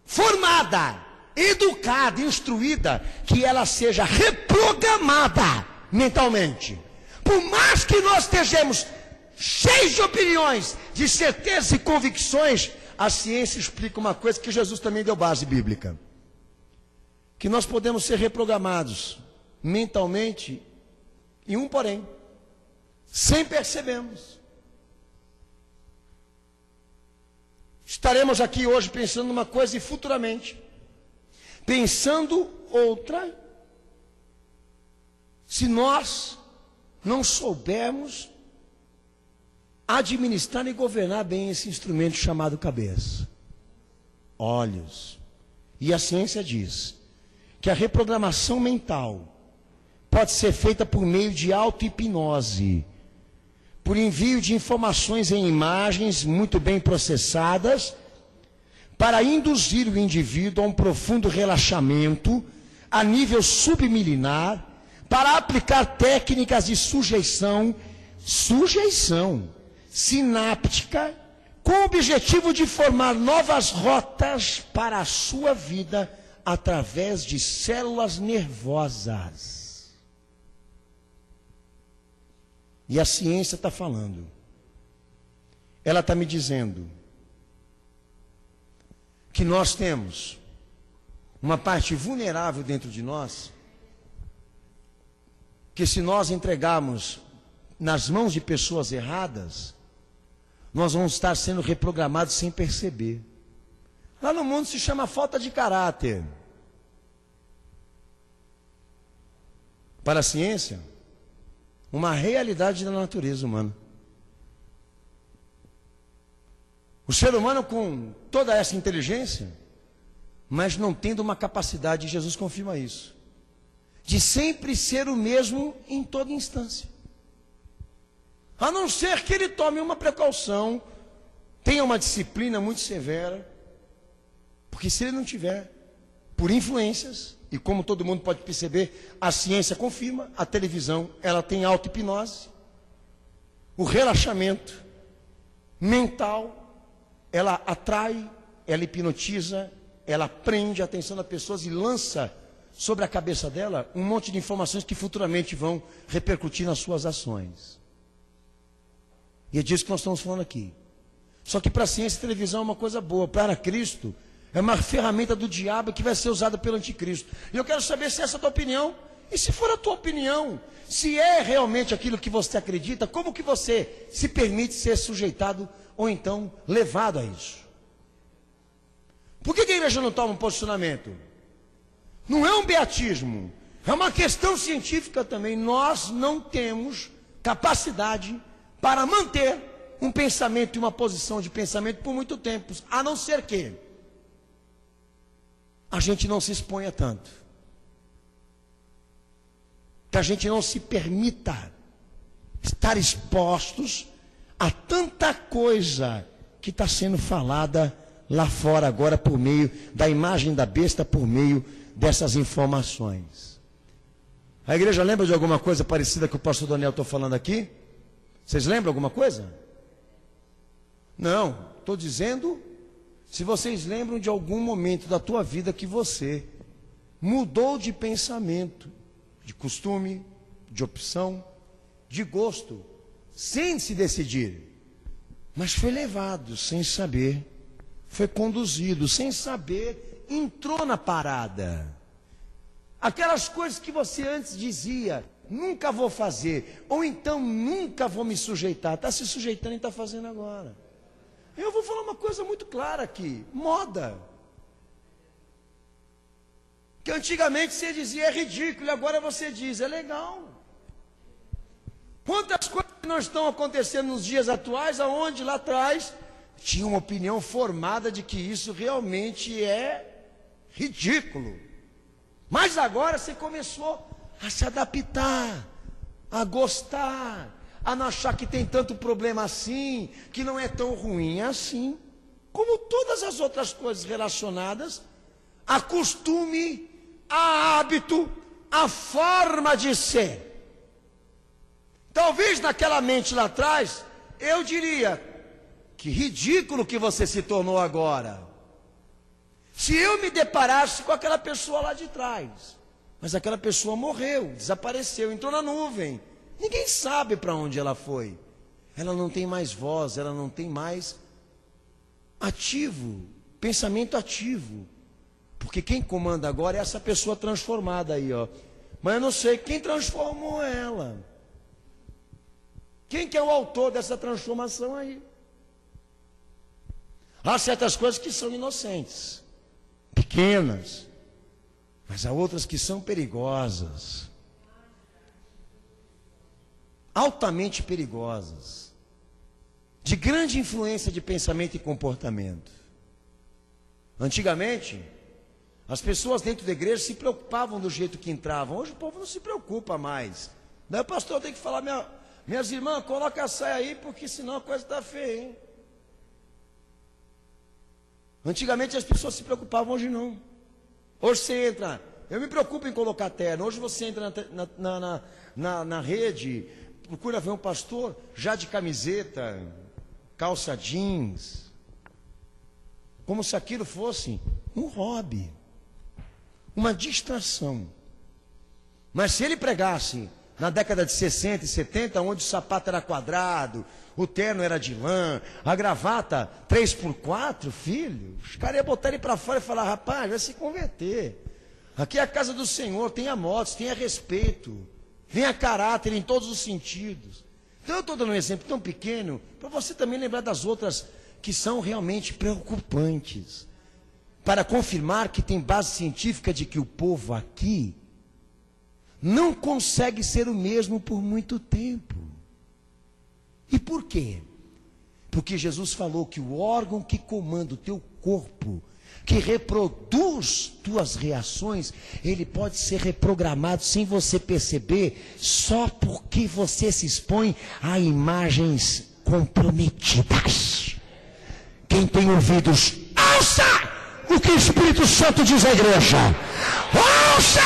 formada, educada, instruída, que ela seja reprogramada mentalmente. Por mais que nós estejamos cheios de opiniões, de certezas e convicções, a ciência explica uma coisa que Jesus também deu base bíblica. Que nós podemos ser reprogramados mentalmente, e um porém, sem percebermos. Estaremos aqui hoje pensando numa coisa e futuramente pensando outra, se nós não soubermos administrar e governar bem esse instrumento chamado cabeça, olhos. E a ciência diz que a reprogramação mental pode ser feita por meio de auto-hipnose, por envio de informações em imagens muito bem processadas, para induzir o indivíduo a um profundo relaxamento a nível submilinar, para aplicar técnicas de sujeição sináptica, com o objetivo de formar novas rotas para a sua vida através de células nervosas. E a ciência está falando, ela está me dizendo que nós temos uma parte vulnerável dentro de nós, que se nós entregarmos nas mãos de pessoas erradas, nós vamos estar sendo reprogramados sem perceber. Lá no mundo se chama falta de caráter. Para a ciência, uma realidade da natureza humana. O ser humano com toda essa inteligência, mas não tendo uma capacidade, Jesus confirma isso, de sempre ser o mesmo em toda instância. A não ser que ele tome uma precaução, tenha uma disciplina muito severa, porque se ele não tiver, por influências, e como todo mundo pode perceber, a ciência confirma, a televisão, ela tem auto-hipnose, o relaxamento mental, ela atrai, ela hipnotiza, ela prende a atenção das pessoas e lança sobre a cabeça dela um monte de informações que futuramente vão repercutir nas suas ações. E é disso que nós estamos falando aqui. Só que para a ciência, a televisão é uma coisa boa. Para Cristo, é uma ferramenta do diabo que vai ser usada pelo anticristo. E eu quero saber se essa é a tua opinião. E se for a tua opinião, se é realmente aquilo que você acredita, como que você se permite ser sujeitado ou então levado a isso? Por que a igreja não toma um posicionamento? Não é um beatismo, é uma questão científica também. Nós não temos capacidade para manter um pensamento e uma posição de pensamento por muito tempo, a não ser que a gente não se exponha tanto, que a gente não se permita estar expostos a tanta coisa que está sendo falada lá fora agora por meio da imagem da besta, por meio dessas informações. A igreja lembra de alguma coisa parecida que o pastor Daniel está falando aqui? Vocês lembram alguma coisa? Não, estou dizendo, se vocês lembram de algum momento da tua vida que você mudou de pensamento, de costume, de opção, de gosto, sem se decidir, mas foi levado sem saber, foi conduzido sem saber, entrou na parada. Aquelas coisas que você antes dizia, nunca vou fazer, ou então nunca vou me sujeitar, está se sujeitando e está fazendo agora. Eu vou falar uma coisa muito clara aqui, moda. Que antigamente você dizia é ridículo, e agora você diz, é legal. Quantas coisas não estão acontecendo nos dias atuais, aonde lá atrás tinha uma opinião formada de que isso realmente é ridículo. Mas agora você começou a se adaptar, a gostar, a não achar que tem tanto problema assim, que não é tão ruim assim, como todas as outras coisas relacionadas a costume, a hábito, a forma de ser. Talvez naquela mente lá atrás, eu diria, que ridículo que você se tornou agora. Se eu me deparasse com aquela pessoa lá de trás, mas aquela pessoa morreu, desapareceu, entrou na nuvem, ninguém sabe para onde ela foi. ela não tem mais voz, ela não tem mais ativo, pensamento ativo. Porque quem comanda agora é essa pessoa transformada aí, ó. Mas eu não sei quem transformou ela. Quem que é o autor dessa transformação aí? Há certas coisas que são inocentes, pequenas, mas há outras que são perigosas, altamente perigosas, de grande influência de pensamento e comportamento. Antigamente, as pessoas dentro da igreja se preocupavam do jeito que entravam. Hoje o povo não se preocupa mais. Daí o pastor tem que falar, minhas irmãs, coloca a saia aí, porque senão a coisa está feia, hein? Antigamente as pessoas se preocupavam, hoje não. Hoje você entra, eu me preocupo em colocar terno. Hoje você entra na rede, procura ver um pastor já de camiseta, calça jeans, como se aquilo fosse um hobby, uma distração. Mas se ele pregasse na década de 60 e 70, onde o sapato era quadrado, o terno era de lã, a gravata 3x4, filho, os caras iam botar ele para fora e falar, rapaz, vai se converter. Aqui é a casa do Senhor, tenha modos, tenha respeito, tenha caráter em todos os sentidos. Então eu estou dando um exemplo tão pequeno, para você também lembrar das outras que são realmente preocupantes, para confirmar que tem base científica de que o povo aqui não consegue ser o mesmo por muito tempo. E por quê? Porque Jesus falou que o órgão que comanda o teu corpo, que reproduz tuas reações, ele pode ser reprogramado sem você perceber, só porque você se expõe a imagens comprometidas. Quem tem ouvidos, ouça o que o Espírito Santo diz à igreja. Ouça!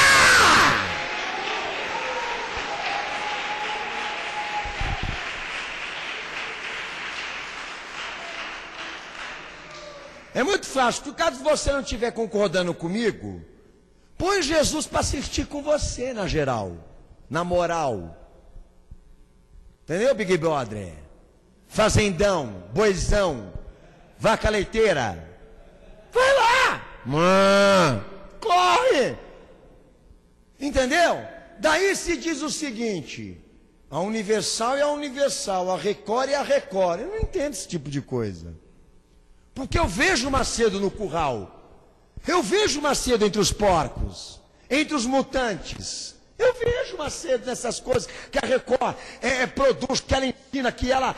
É muito fácil, por caso você não estiver concordando comigo, põe Jesus para assistir com você na geral, na moral. Entendeu, Big Brother? Fazendão, boizão, vaca leiteira. Vai lá! Corre! Entendeu? Daí se diz o seguinte, a Universal é a Universal, a Record é a Record. Eu não entendo esse tipo de coisa. Porque eu vejo Macedo no curral, eu vejo Macedo entre os porcos, entre os mutantes, eu vejo Macedo nessas coisas que a Record produz, que ela ensina, que ela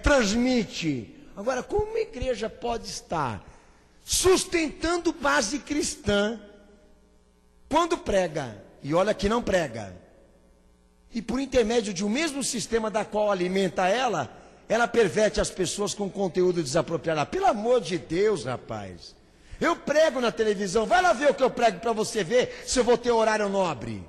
transmite. Agora, como uma igreja pode estar sustentando base cristã quando prega, e olha que não prega, e por intermédio de um mesmo sistema da qual alimenta ela perverte as pessoas com conteúdo desapropriado. Pelo amor de Deus, rapaz. Eu prego na televisão, vai lá ver o que eu prego para você ver se eu vou ter horário nobre.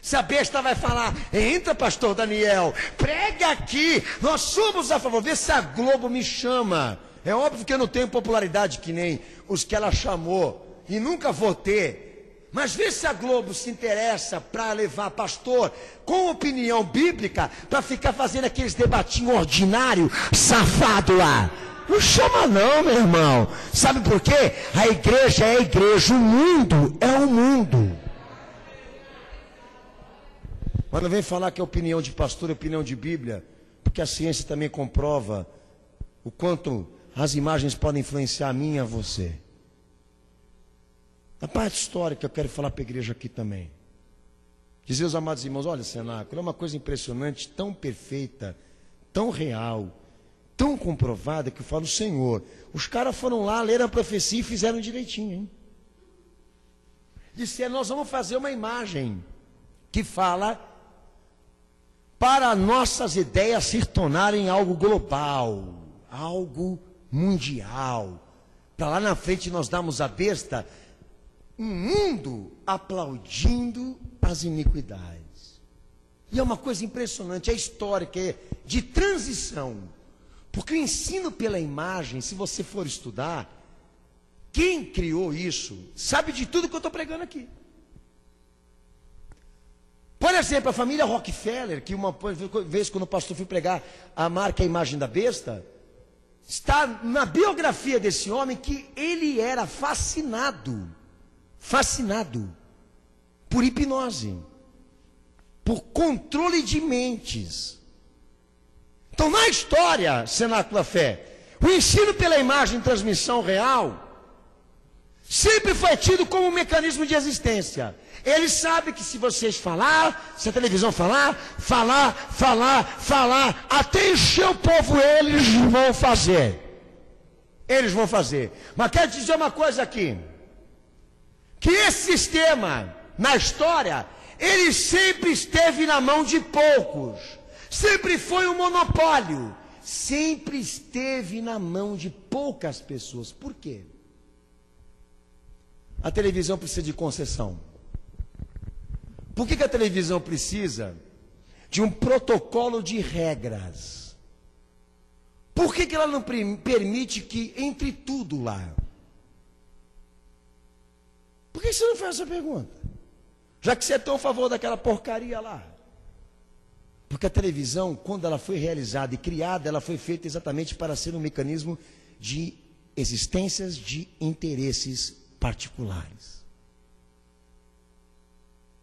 Se a besta vai falar, entra pastor Daniel, prega aqui, nós somos a favor, vê se a Globo me chama. É óbvio que eu não tenho popularidade que nem os que ela chamou, e nunca vou ter. Mas vê se a Globo se interessa para levar pastor com opinião bíblica, para ficar fazendo aqueles debatinhos ordinários, safado lá. Não chama não, meu irmão. Sabe por quê? A igreja é a igreja, o mundo é o mundo. Mas não vem falar que é opinião de pastor, é opinião de Bíblia, porque a ciência também comprova o quanto as imagens podem influenciar a mim e a você. A parte histórica eu quero falar para a igreja aqui também. Dizer aos amados irmãos, olha, cenáculo, é uma coisa impressionante, tão perfeita, tão real, tão comprovada, que eu falo, Senhor, os caras foram lá, leram a profecia e fizeram direitinho, hein? Disseram, nós vamos fazer uma imagem que fala para nossas ideias se tornarem algo global, algo mundial. Para lá na frente nós damos a besta, um mundo aplaudindo as iniquidades. E é uma coisa impressionante, a história que é de transição. Porque o ensino pela imagem, se você for estudar, quem criou isso, sabe de tudo que eu estou pregando aqui. Por exemplo, a família Rockefeller, que uma vez quando o pastor foi pregar a marca a imagem da besta, está na biografia desse homem que ele era fascinado por hipnose, por controle de mentes. Então, na história, Cenáculo da Fé, o ensino pela imagem de transmissão real sempre foi tido como um mecanismo de existência. Ele sabe que se vocês falar, se a televisão falar, até encher o povo, eles vão fazer. Eles vão fazer. Mas quero te dizer uma coisa aqui, que esse sistema, na história, ele sempre esteve na mão de poucos. Sempre foi um monopólio. Sempre esteve na mão de poucas pessoas. Por quê? A televisão precisa de concessão. Por que a televisão precisa de um protocolo de regras? Por que ela não permite que entre tudo lá? Por que você não faz essa pergunta? Já que você é tão a favor daquela porcaria lá. Porque a televisão, quando ela foi realizada e criada, ela foi feita exatamente para ser um mecanismo de existências de interesses particulares.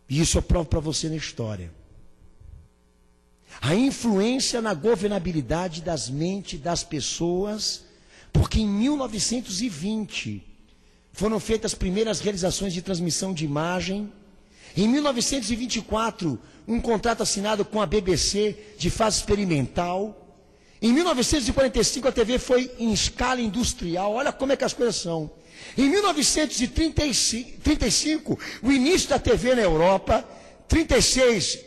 E isso eu provo para você na história. A influência na governabilidade das mentes das pessoas, porque em 1920 foram feitas as primeiras realizações de transmissão de imagem. Em 1924, um contrato assinado com a BBC de fase experimental. Em 1945, a TV foi em escala industrial. Olha como é que as coisas são. Em 1935, o início da TV na Europa. 36,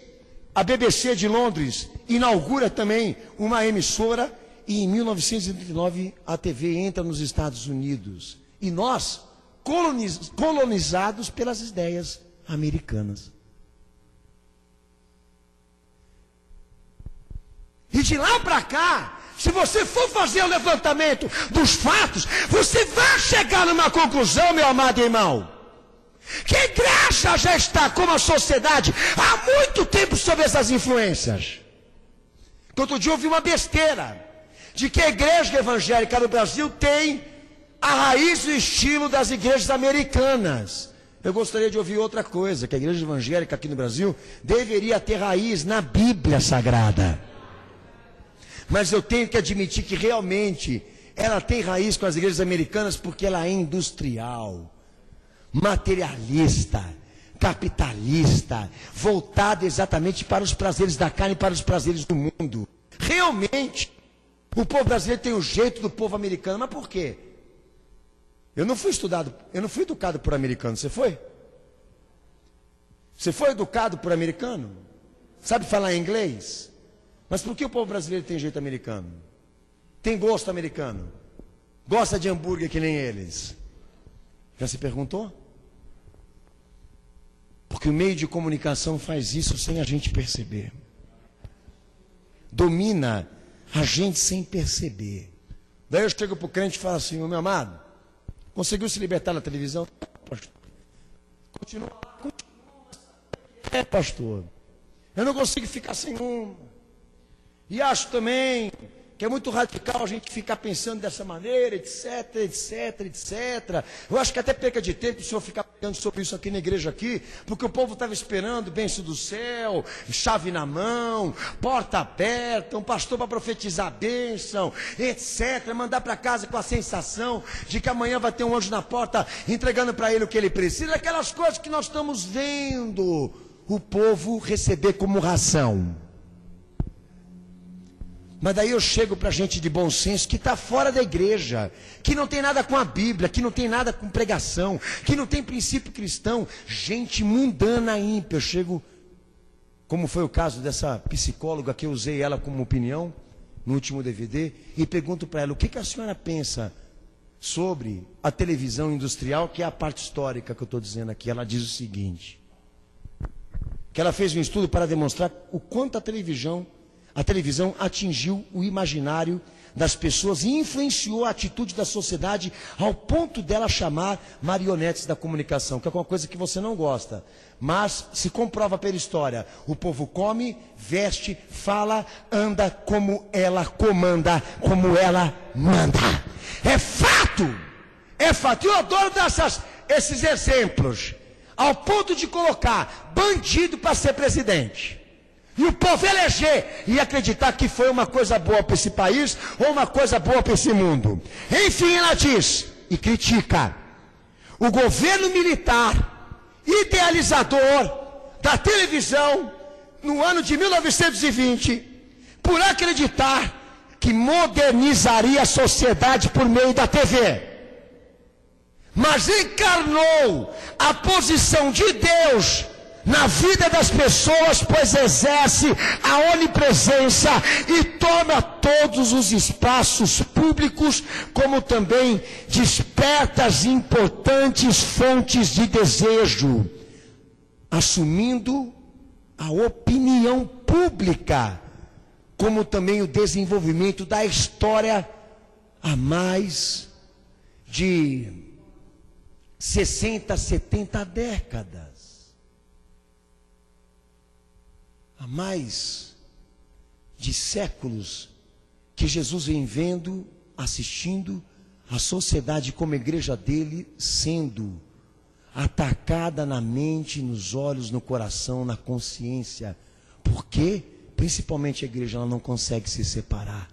a BBC de Londres inaugura também uma emissora. E em 1939, a TV entra nos Estados Unidos. E nós, colonizados pelas ideias americanas. E de lá para cá, se você for fazer o levantamento dos fatos, você vai chegar numa conclusão, meu amado irmão, que a igreja já está, como a sociedade, há muito tempo sob essas influências. Outro dia eu ouvi uma besteira, de que a igreja evangélica no Brasil tem a raiz e o estilo das igrejas americanas. Eu gostaria de ouvir outra coisa, que a igreja evangélica aqui no Brasil deveria ter raiz na Bíblia Sagrada. Mas eu tenho que admitir que realmente ela tem raiz com as igrejas americanas porque ela é industrial, materialista, capitalista, voltada exatamente para os prazeres da carne e para os prazeres do mundo. Realmente, o povo brasileiro tem o jeito do povo americano, mas por quê? Eu não fui educado por americano, você foi? Você foi educado por americano? Sabe falar inglês? Mas por que o povo brasileiro tem jeito americano? Tem gosto americano? Gosta de hambúrguer que nem eles? Já se perguntou? Porque o meio de comunicação faz isso sem a gente perceber. Domina a gente sem perceber. Daí eu chego para o crente e falo assim: meu amado, conseguiu se libertar da televisão? Pastor. Continua. É, pastor. Eu não consigo ficar sem uma. E acho também que é muito radical a gente ficar pensando dessa maneira, etc, etc, etc. Eu acho que até perca de tempo o senhor ficar falando sobre isso aqui na igreja aqui, porque o povo estava esperando bênção do céu, chave na mão, porta aberta, um pastor para profetizar a bênção, etc. Mandar para casa com a sensação de que amanhã vai ter um anjo na porta entregando para ele o que ele precisa. Aquelas coisas que nós estamos vendo o povo receber como ração. Mas daí eu chego para gente de bom senso que está fora da igreja, que não tem nada com a Bíblia, que não tem nada com pregação, que não tem princípio cristão, gente mundana ímpia. Eu chego, como foi o caso dessa psicóloga que eu usei ela como opinião no último DVD, e pergunto para ela: o que a senhora pensa sobre a televisão industrial, que é a parte histórica que eu estou dizendo aqui? Ela diz o seguinte, que ela fez um estudo para demonstrar o quanto a televisão atingiu o imaginário das pessoas e influenciou a atitude da sociedade ao ponto dela chamar marionetes da comunicação, que é uma coisa que você não gosta, mas se comprova pela história. O povo come, veste, fala, anda como ela comanda, como ela manda. É fato! É fato! Eu adoro dar esses exemplos, ao ponto de colocar bandido para ser presidente. E o povo eleger e acreditar que foi uma coisa boa para esse país ou uma coisa boa para esse mundo. Enfim, ela diz e critica o governo militar idealizador da televisão no ano de 1920 por acreditar que modernizaria a sociedade por meio da TV. Mas encarnou a posição de Deus na vida das pessoas, pois exerce a onipresença e toma todos os espaços públicos, como também desperta as importantes fontes de desejo, assumindo a opinião pública, como também o desenvolvimento da história há mais de 60, 70 décadas. Há mais de séculos que Jesus vem vendo, assistindo a sociedade como a igreja dele sendo atacada na mente, nos olhos, no coração, na consciência. Por quê? Principalmente a igreja, ela não consegue se separar.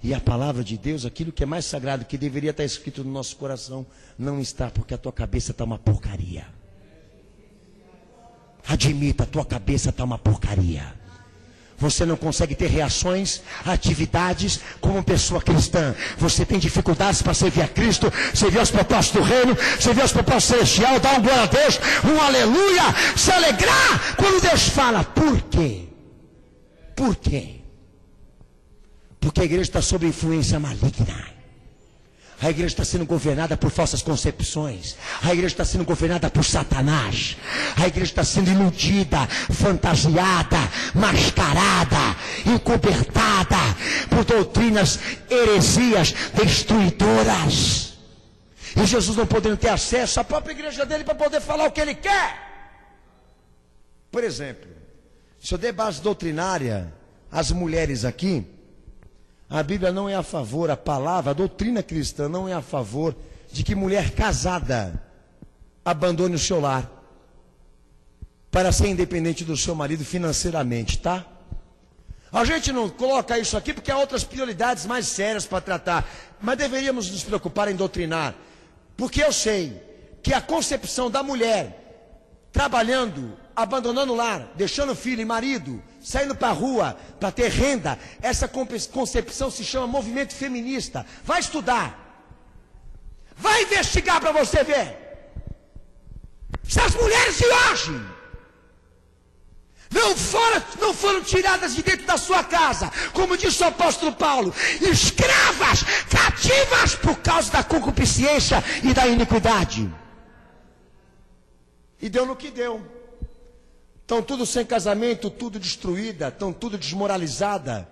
E a palavra de Deus, aquilo que é mais sagrado, que deveria estar escrito no nosso coração, não está, porque a tua cabeça está uma porcaria. Admita, a tua cabeça está uma porcaria. Você não consegue ter reações, atividades como pessoa cristã. Você tem dificuldades para servir a Cristo, servir aos propósitos do reino, servir aos propósitos celestiais, dar um glória a Deus, um aleluia, se alegrar quando Deus fala. Por quê? Por quê? Porque a igreja está sob influência maligna. A igreja está sendo governada por falsas concepções. A igreja está sendo governada por Satanás. A igreja está sendo iludida, fantasiada, mascarada, encobertada por doutrinas, heresias destruidoras. E Jesus não podendo ter acesso à própria igreja dele para poder falar o que ele quer. Por exemplo, se eu der base doutrinária às mulheres aqui, a Bíblia não é a favor, a palavra, a doutrina cristã não é a favor de que mulher casada abandone o seu lar para ser independente do seu marido financeiramente, tá? A gente não coloca isso aqui porque há outras prioridades mais sérias para tratar, mas deveríamos nos preocupar em doutrinar, porque eu sei que a concepção da mulher trabalhando, abandonando o lar, deixando filho e marido, saindo para a rua para ter renda, essa concepção se chama movimento feminista. Vai estudar, vai investigar para você ver. Se as mulheres de hoje não foram tiradas de dentro da sua casa, como disse o apóstolo Paulo, escravas, cativas por causa da concupiscência e da iniquidade. E deu no que deu. Estão tudo sem casamento, tudo destruída, estão tudo desmoralizada.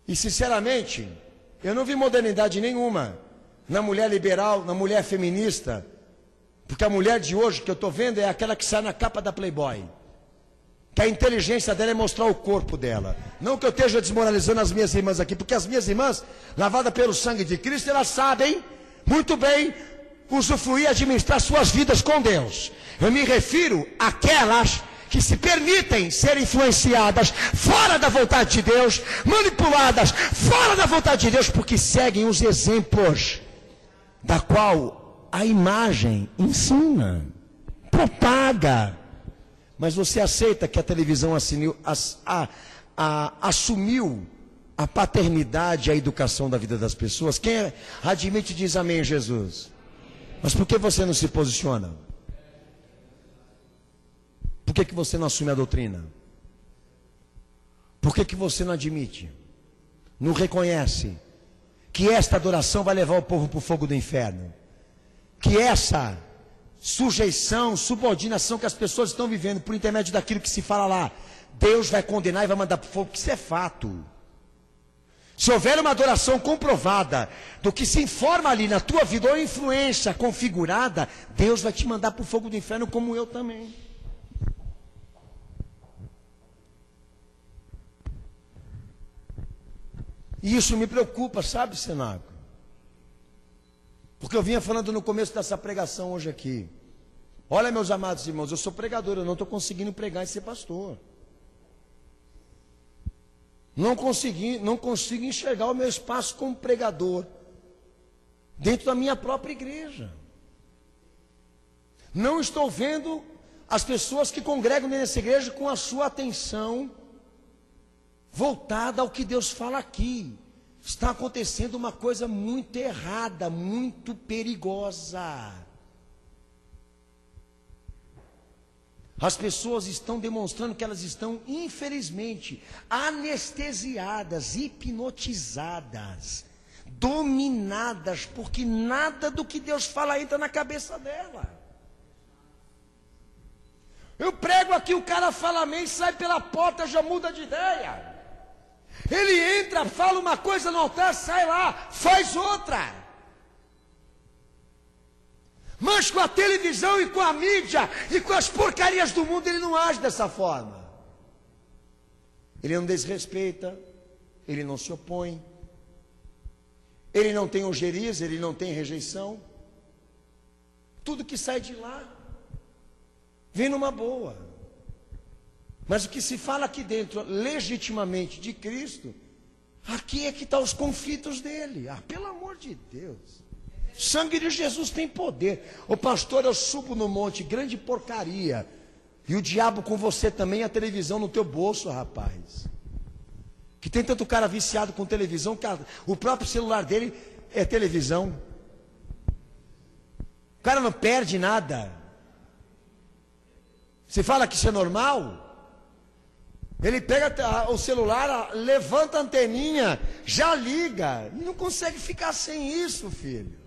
E sinceramente, eu não vi modernidade nenhuma na mulher liberal, na mulher feminista, porque a mulher de hoje que eu estou vendo é aquela que sai na capa da Playboy, que a inteligência dela é mostrar o corpo dela. Não que eu esteja desmoralizando as minhas irmãs aqui, porque as minhas irmãs, lavadas pelo sangue de Cristo, elas sabem muito bem usufruir e administrar suas vidas com Deus. Eu me refiro àquelas que se permitem ser influenciadas fora da vontade de Deus, manipuladas fora da vontade de Deus, porque seguem os exemplos da qual a imagem ensina, propaga. Mas você aceita que a televisão assumiu a paternidade e a educação da vida das pessoas? Quem admite diz amém, Jesus. Mas por que você não se posiciona? Por que você não assume a doutrina? Por que você não admite? Não reconhece que esta adoração vai levar o povo para o fogo do inferno? Que essa sujeição, subordinação que as pessoas estão vivendo por intermédio daquilo que se fala lá, Deus vai condenar e vai mandar para o fogo, que isso é fato. Se houver uma adoração comprovada do que se informa ali na tua vida, ou influência configurada, Deus vai te mandar para o fogo do inferno, como eu também. E isso me preocupa, sabe, Senaco? Porque eu vinha falando no começo dessa pregação hoje aqui. Olha, meus amados irmãos, eu sou pregador, eu não estou conseguindo pregar e ser pastor. Não consigo enxergar o meu espaço como pregador dentro da minha própria igreja. Não estou vendo as pessoas que congregam nessa igreja com a sua atenção voltada ao que Deus fala aqui. Está acontecendo uma coisa muito errada, muito perigosa. As pessoas estão demonstrando que elas estão, infelizmente, anestesiadas, hipnotizadas, dominadas, porque nada do que Deus fala entra na cabeça dela. Eu prego aqui, o cara fala amém, sai pela porta, já muda de ideia. Ele entra, fala uma coisa no altar, sai lá, faz outra. Mas com a televisão e com a mídia e com as porcarias do mundo, ele não age dessa forma. Ele não desrespeita, ele não se opõe, ele não tem ojeriza, ele não tem rejeição. Tudo que sai de lá vem numa boa. Mas o que se fala aqui dentro, legitimamente de Cristo, aqui é que estão os conflitos dele. Ah, pelo amor de Deus. O sangue de Jesus tem poder. Ô pastor, eu subo no monte, grande porcaria. E o diabo com você também, a televisão no teu bolso, rapaz. Que tem tanto cara viciado com televisão, que o próprio celular dele é televisão. O cara não perde nada. Você fala que isso é normal? Ele pega o celular, levanta a anteninha, já liga. E não consegue ficar sem isso, filho.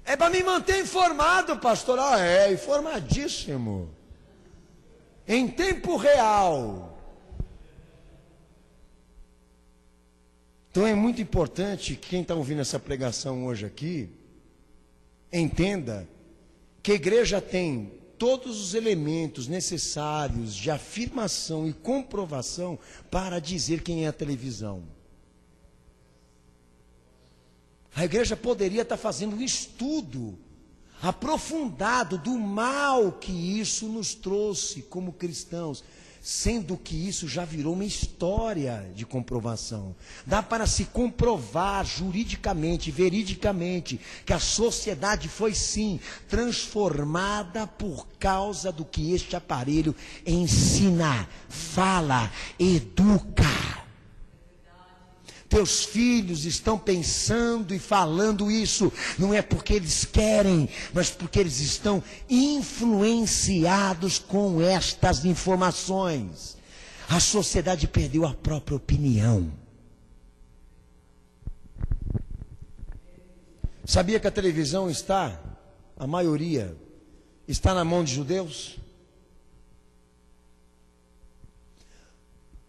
É para me manter informado, pastor. Ah, é, informadíssimo. Em tempo real. Então é muito importante que quem está ouvindo essa pregação hoje aqui, entenda que a igreja tem todos os elementos necessários de afirmação e comprovação para dizer quem é a televisão. A igreja poderia estar fazendo um estudo aprofundado do mal que isso nos trouxe como cristãos, sendo que isso já virou uma história de comprovação. Dá para se comprovar juridicamente, veridicamente, que a sociedade foi sim transformada por causa do que este aparelho ensina, fala, educa. Teus filhos estão pensando e falando isso, não é porque eles querem, mas porque eles estão influenciados com estas informações. A sociedade perdeu a própria opinião. Sabia que a televisão está, a maioria, está na mão de judeus?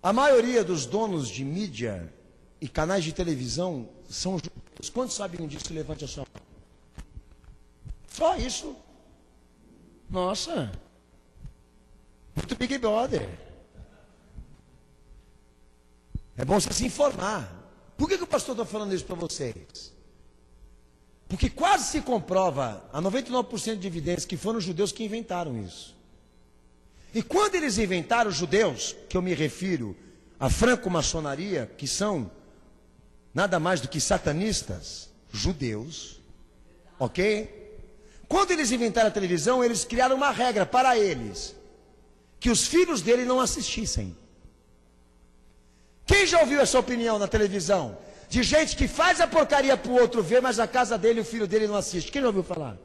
A maioria dos donos de mídia e canais de televisão são judeus. Quantos sabem disso? Levante a sua mão. Só isso. Nossa. Muito Big Brother. É bom você se informar. Por que o pastor está falando isso para vocês? Porque quase se comprova, a 99% de evidências, que foram os judeus que inventaram isso. E quando eles inventaram, os judeus, que eu me refiro à franco-maçonaria, que são nada mais do que satanistas, judeus, ok? Quando eles inventaram a televisão, eles criaram uma regra para eles, que os filhos dele não assistissem. Quem já ouviu essa opinião na televisão? De gente que faz a porcaria para o outro ver, mas a casa dele e o filho dele não assiste. Quem já ouviu falar?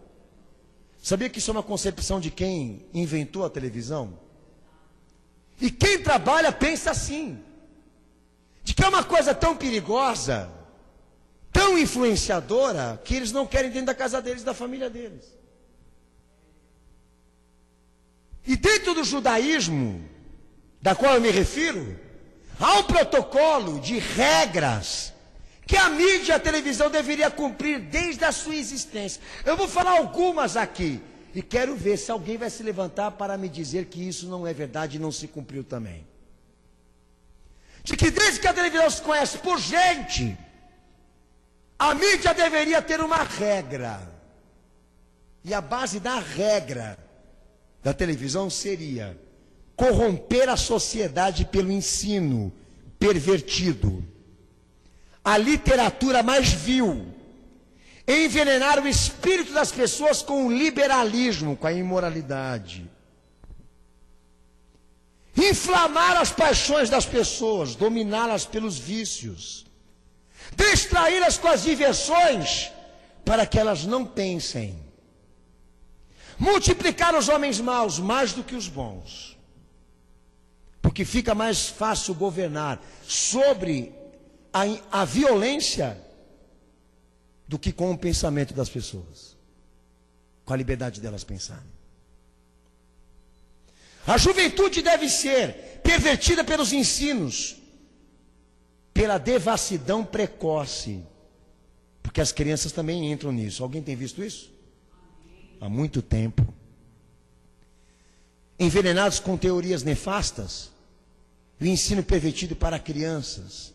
Sabia que isso é uma concepção de quem inventou a televisão? E quem trabalha pensa assim, de que é uma coisa tão perigosa, tão influenciadora, que eles não querem dentro da casa deles, da família deles. E dentro do judaísmo, da qual eu me refiro, Há um protocolo de regras que a mídia e a televisão deveria cumprir desde a sua existência. Eu vou falar algumas aqui. E quero ver se alguém vai se levantar para me dizer que isso não é verdade e não se cumpriu também. De que desde que a televisão se conhece por gente, a mídia deveria ter uma regra. E a base da regra da televisão seria corromper a sociedade pelo ensino pervertido, a literatura mais vil, envenenar o espírito das pessoas com o liberalismo, com a imoralidade, inflamar as paixões das pessoas, dominá-las pelos vícios, distraí-las com as diversões, para que elas não pensem, multiplicar os homens maus mais do que os bons, porque fica mais fácil governar sobre a violência do que com o pensamento das pessoas, com a liberdade delas pensarem. A juventude deve ser pervertida pelos ensinos, pela devassidão precoce, porque as crianças também entram nisso. Alguém tem visto isso? Há muito tempo. Envenenados com teorias nefastas, o ensino pervertido para crianças.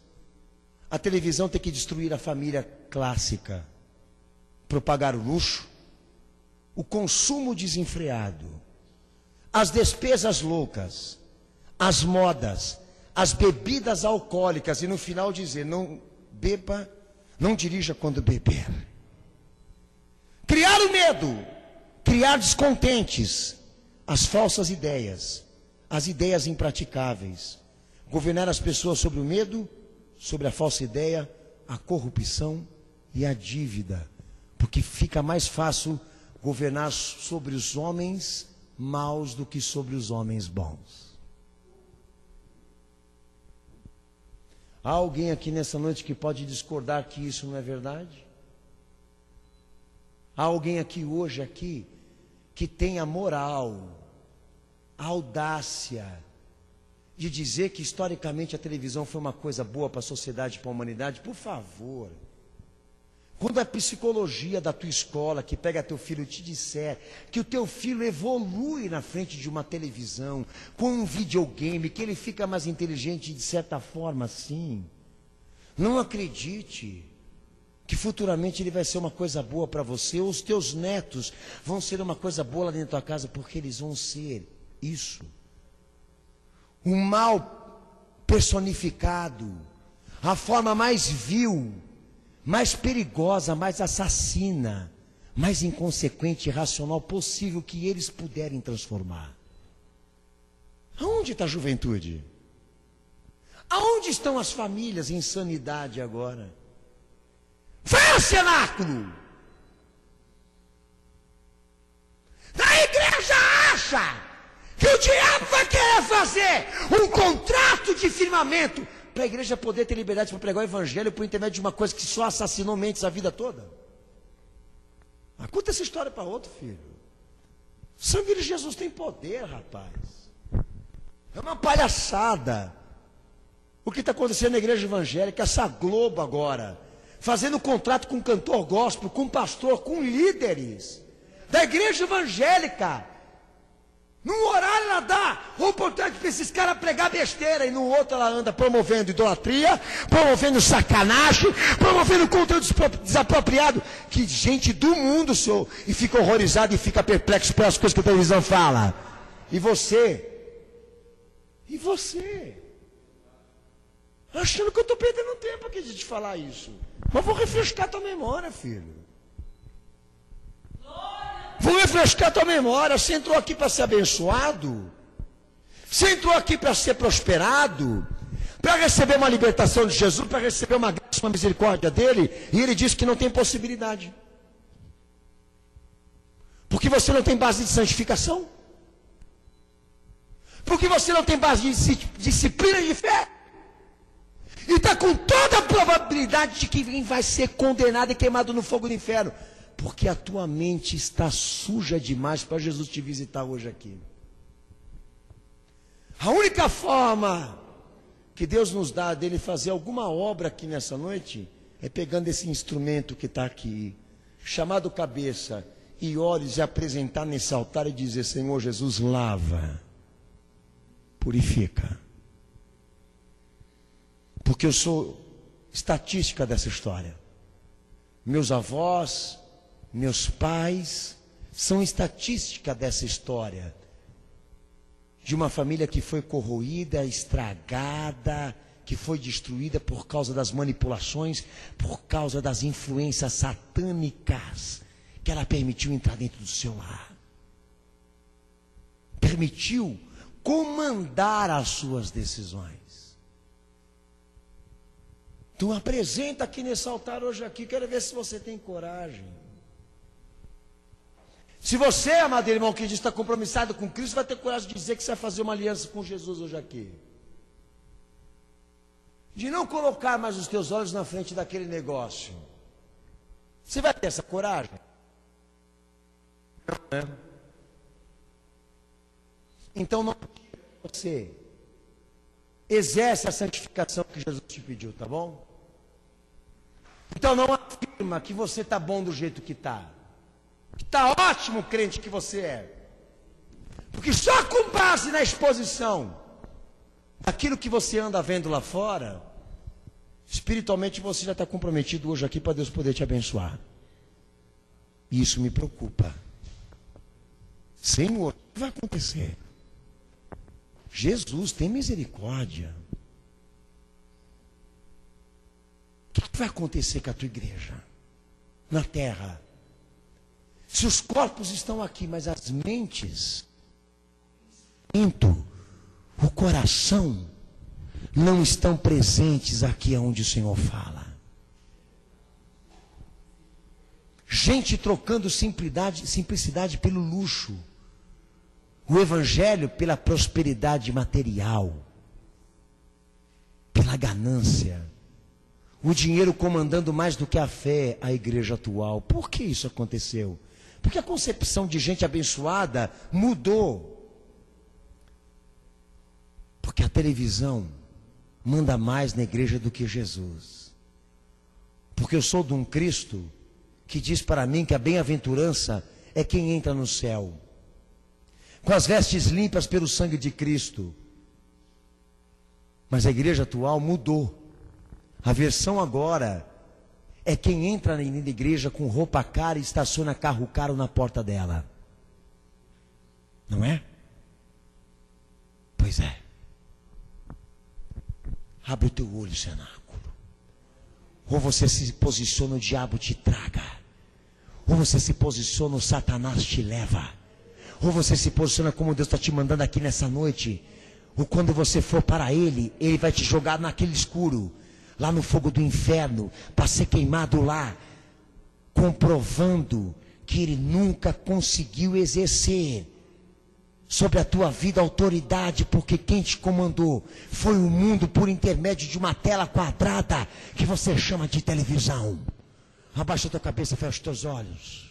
A televisão tem que destruir a família clássica, propagar o luxo, o consumo desenfreado, as despesas loucas, as modas, as bebidas alcoólicas, e no final dizer, não beba, não dirija quando beber. Criar o medo, criar descontentes, as falsas ideias, as ideias impraticáveis, governar as pessoas sobre o medo, sobre a falsa ideia, a corrupção e a dívida, porque fica mais fácil governar sobre os homens maus do que sobre os homens bons. Há alguém aqui nessa noite que pode discordar que isso não é verdade? Há alguém aqui hoje que tem a moral, a audácia de dizer que historicamente a televisão foi uma coisa boa para a sociedade, para a humanidade? Por favor. Quando a psicologia da tua escola, que pega teu filho e te disser que o teu filho evolui na frente de uma televisão, com um videogame, que ele fica mais inteligente de certa forma, sim, não acredite que futuramente ele vai ser uma coisa boa para você, ou os teus netos vão ser uma coisa boa lá dentro da tua casa, porque eles vão ser isso. O mal personificado, a forma mais vil, mais perigosa, mais assassina, mais inconsequente e irracional possível que eles puderem transformar. Aonde está a juventude? Aonde estão as famílias em sanidade agora? Vai ao cenáculo! A igreja acha que o diabo vai querer fazer um contrato de firmamento para a igreja poder ter liberdade para pregar o evangelho por intermédio de uma coisa que só assassinou mentes a vida toda. Conta essa história para outro, filho. O sangue de Jesus tem poder, rapaz. É uma palhaçada o que está acontecendo na igreja evangélica, essa Globo agora, fazendo contrato com cantor gospel, com pastor, com líderes da igreja evangélica. Num horário ela dá oportunidade para esses caras pregar besteira, e no outro ela anda promovendo idolatria, promovendo sacanagem, promovendo conteúdo desapropriado, que gente do mundo, senhor, e fica horrorizado e fica perplexo pelas coisas que a televisão fala. E você? E você? Achando que eu estou perdendo tempo aqui de te falar isso. Mas vou refrescar tua memória, filho. Vou refrescar tua memória. Você entrou aqui para ser abençoado? Você entrou aqui para ser prosperado? Para receber uma libertação de Jesus? Para receber uma graça, uma misericórdia dele? E ele diz que não tem possibilidade. Porque você não tem base de santificação? Porque você não tem base de disciplina de fé? E está com toda a probabilidade de que vai ser condenado e queimado no fogo do inferno. Porque a tua mente está suja demais para Jesus te visitar hoje aqui. A única forma que Deus nos dá dele fazer alguma obra aqui nessa noite, é pegando esse instrumento que está aqui, chamado cabeça, e olhos, e apresentar nesse altar e dizer: Senhor Jesus, lava, purifica. Porque eu sou estatística dessa história. Meus avós, meus pais são estatística dessa história. De uma família que foi corroída, estragada, que foi destruída por causa das manipulações, por causa das influências satânicas que ela permitiu entrar dentro do seu lar. Permitiu comandar as suas decisões. Tu apresenta aqui nesse altar hoje aqui, quero ver se você tem coragem. Se você, amado irmão, que diz que está compromissado com Cristo, vai ter coragem de dizer que você vai fazer uma aliança com Jesus hoje aqui. De não colocar mais os teus olhos na frente daquele negócio. Você vai ter essa coragem? Não, né? Então não você exerce a santificação que Jesus te pediu, tá bom? Então não afirma que você está bom do jeito que está. Está ótimo, crente, que você é. Porque só com base na exposição daquilo que você anda vendo lá fora, espiritualmente você já está comprometido hoje aqui para Deus poder te abençoar. E isso me preocupa. Senhor, o que vai acontecer? Jesus, tem misericórdia. O que vai acontecer com a tua igreja na terra? Se os corpos estão aqui, mas as mentes, o coração, não estão presentes aqui onde o Senhor fala. Gente trocando simplicidade pelo luxo. O evangelho pela prosperidade material. Pela ganância. O dinheiro comandando mais do que a fé, a igreja atual. Por que isso aconteceu? Porque a concepção de gente abençoada mudou. Porque a televisão manda mais na igreja do que Jesus. Porque eu sou de um Cristo que diz para mim que a bem-aventurança é quem entra no céu, com as vestes limpas pelo sangue de Cristo. Mas a igreja atual mudou. A versão agora é quem entra na igreja com roupa cara e estaciona carro caro na porta dela. Não é? Pois é. Abre o teu olho, cenáculo. Ou você se posiciona, o diabo te traga. Ou você se posiciona, o Satanás te leva. Ou você se posiciona como Deus está te mandando aqui nessa noite. Ou quando você for para Ele, Ele vai te jogar naquele escuro, lá no fogo do inferno, para ser queimado lá, comprovando que Ele nunca conseguiu exercer sobre a tua vida autoridade, porque quem te comandou foi o mundo por intermédio de uma tela quadrada que você chama de televisão. Abaixa a tua cabeça, fecha os teus olhos.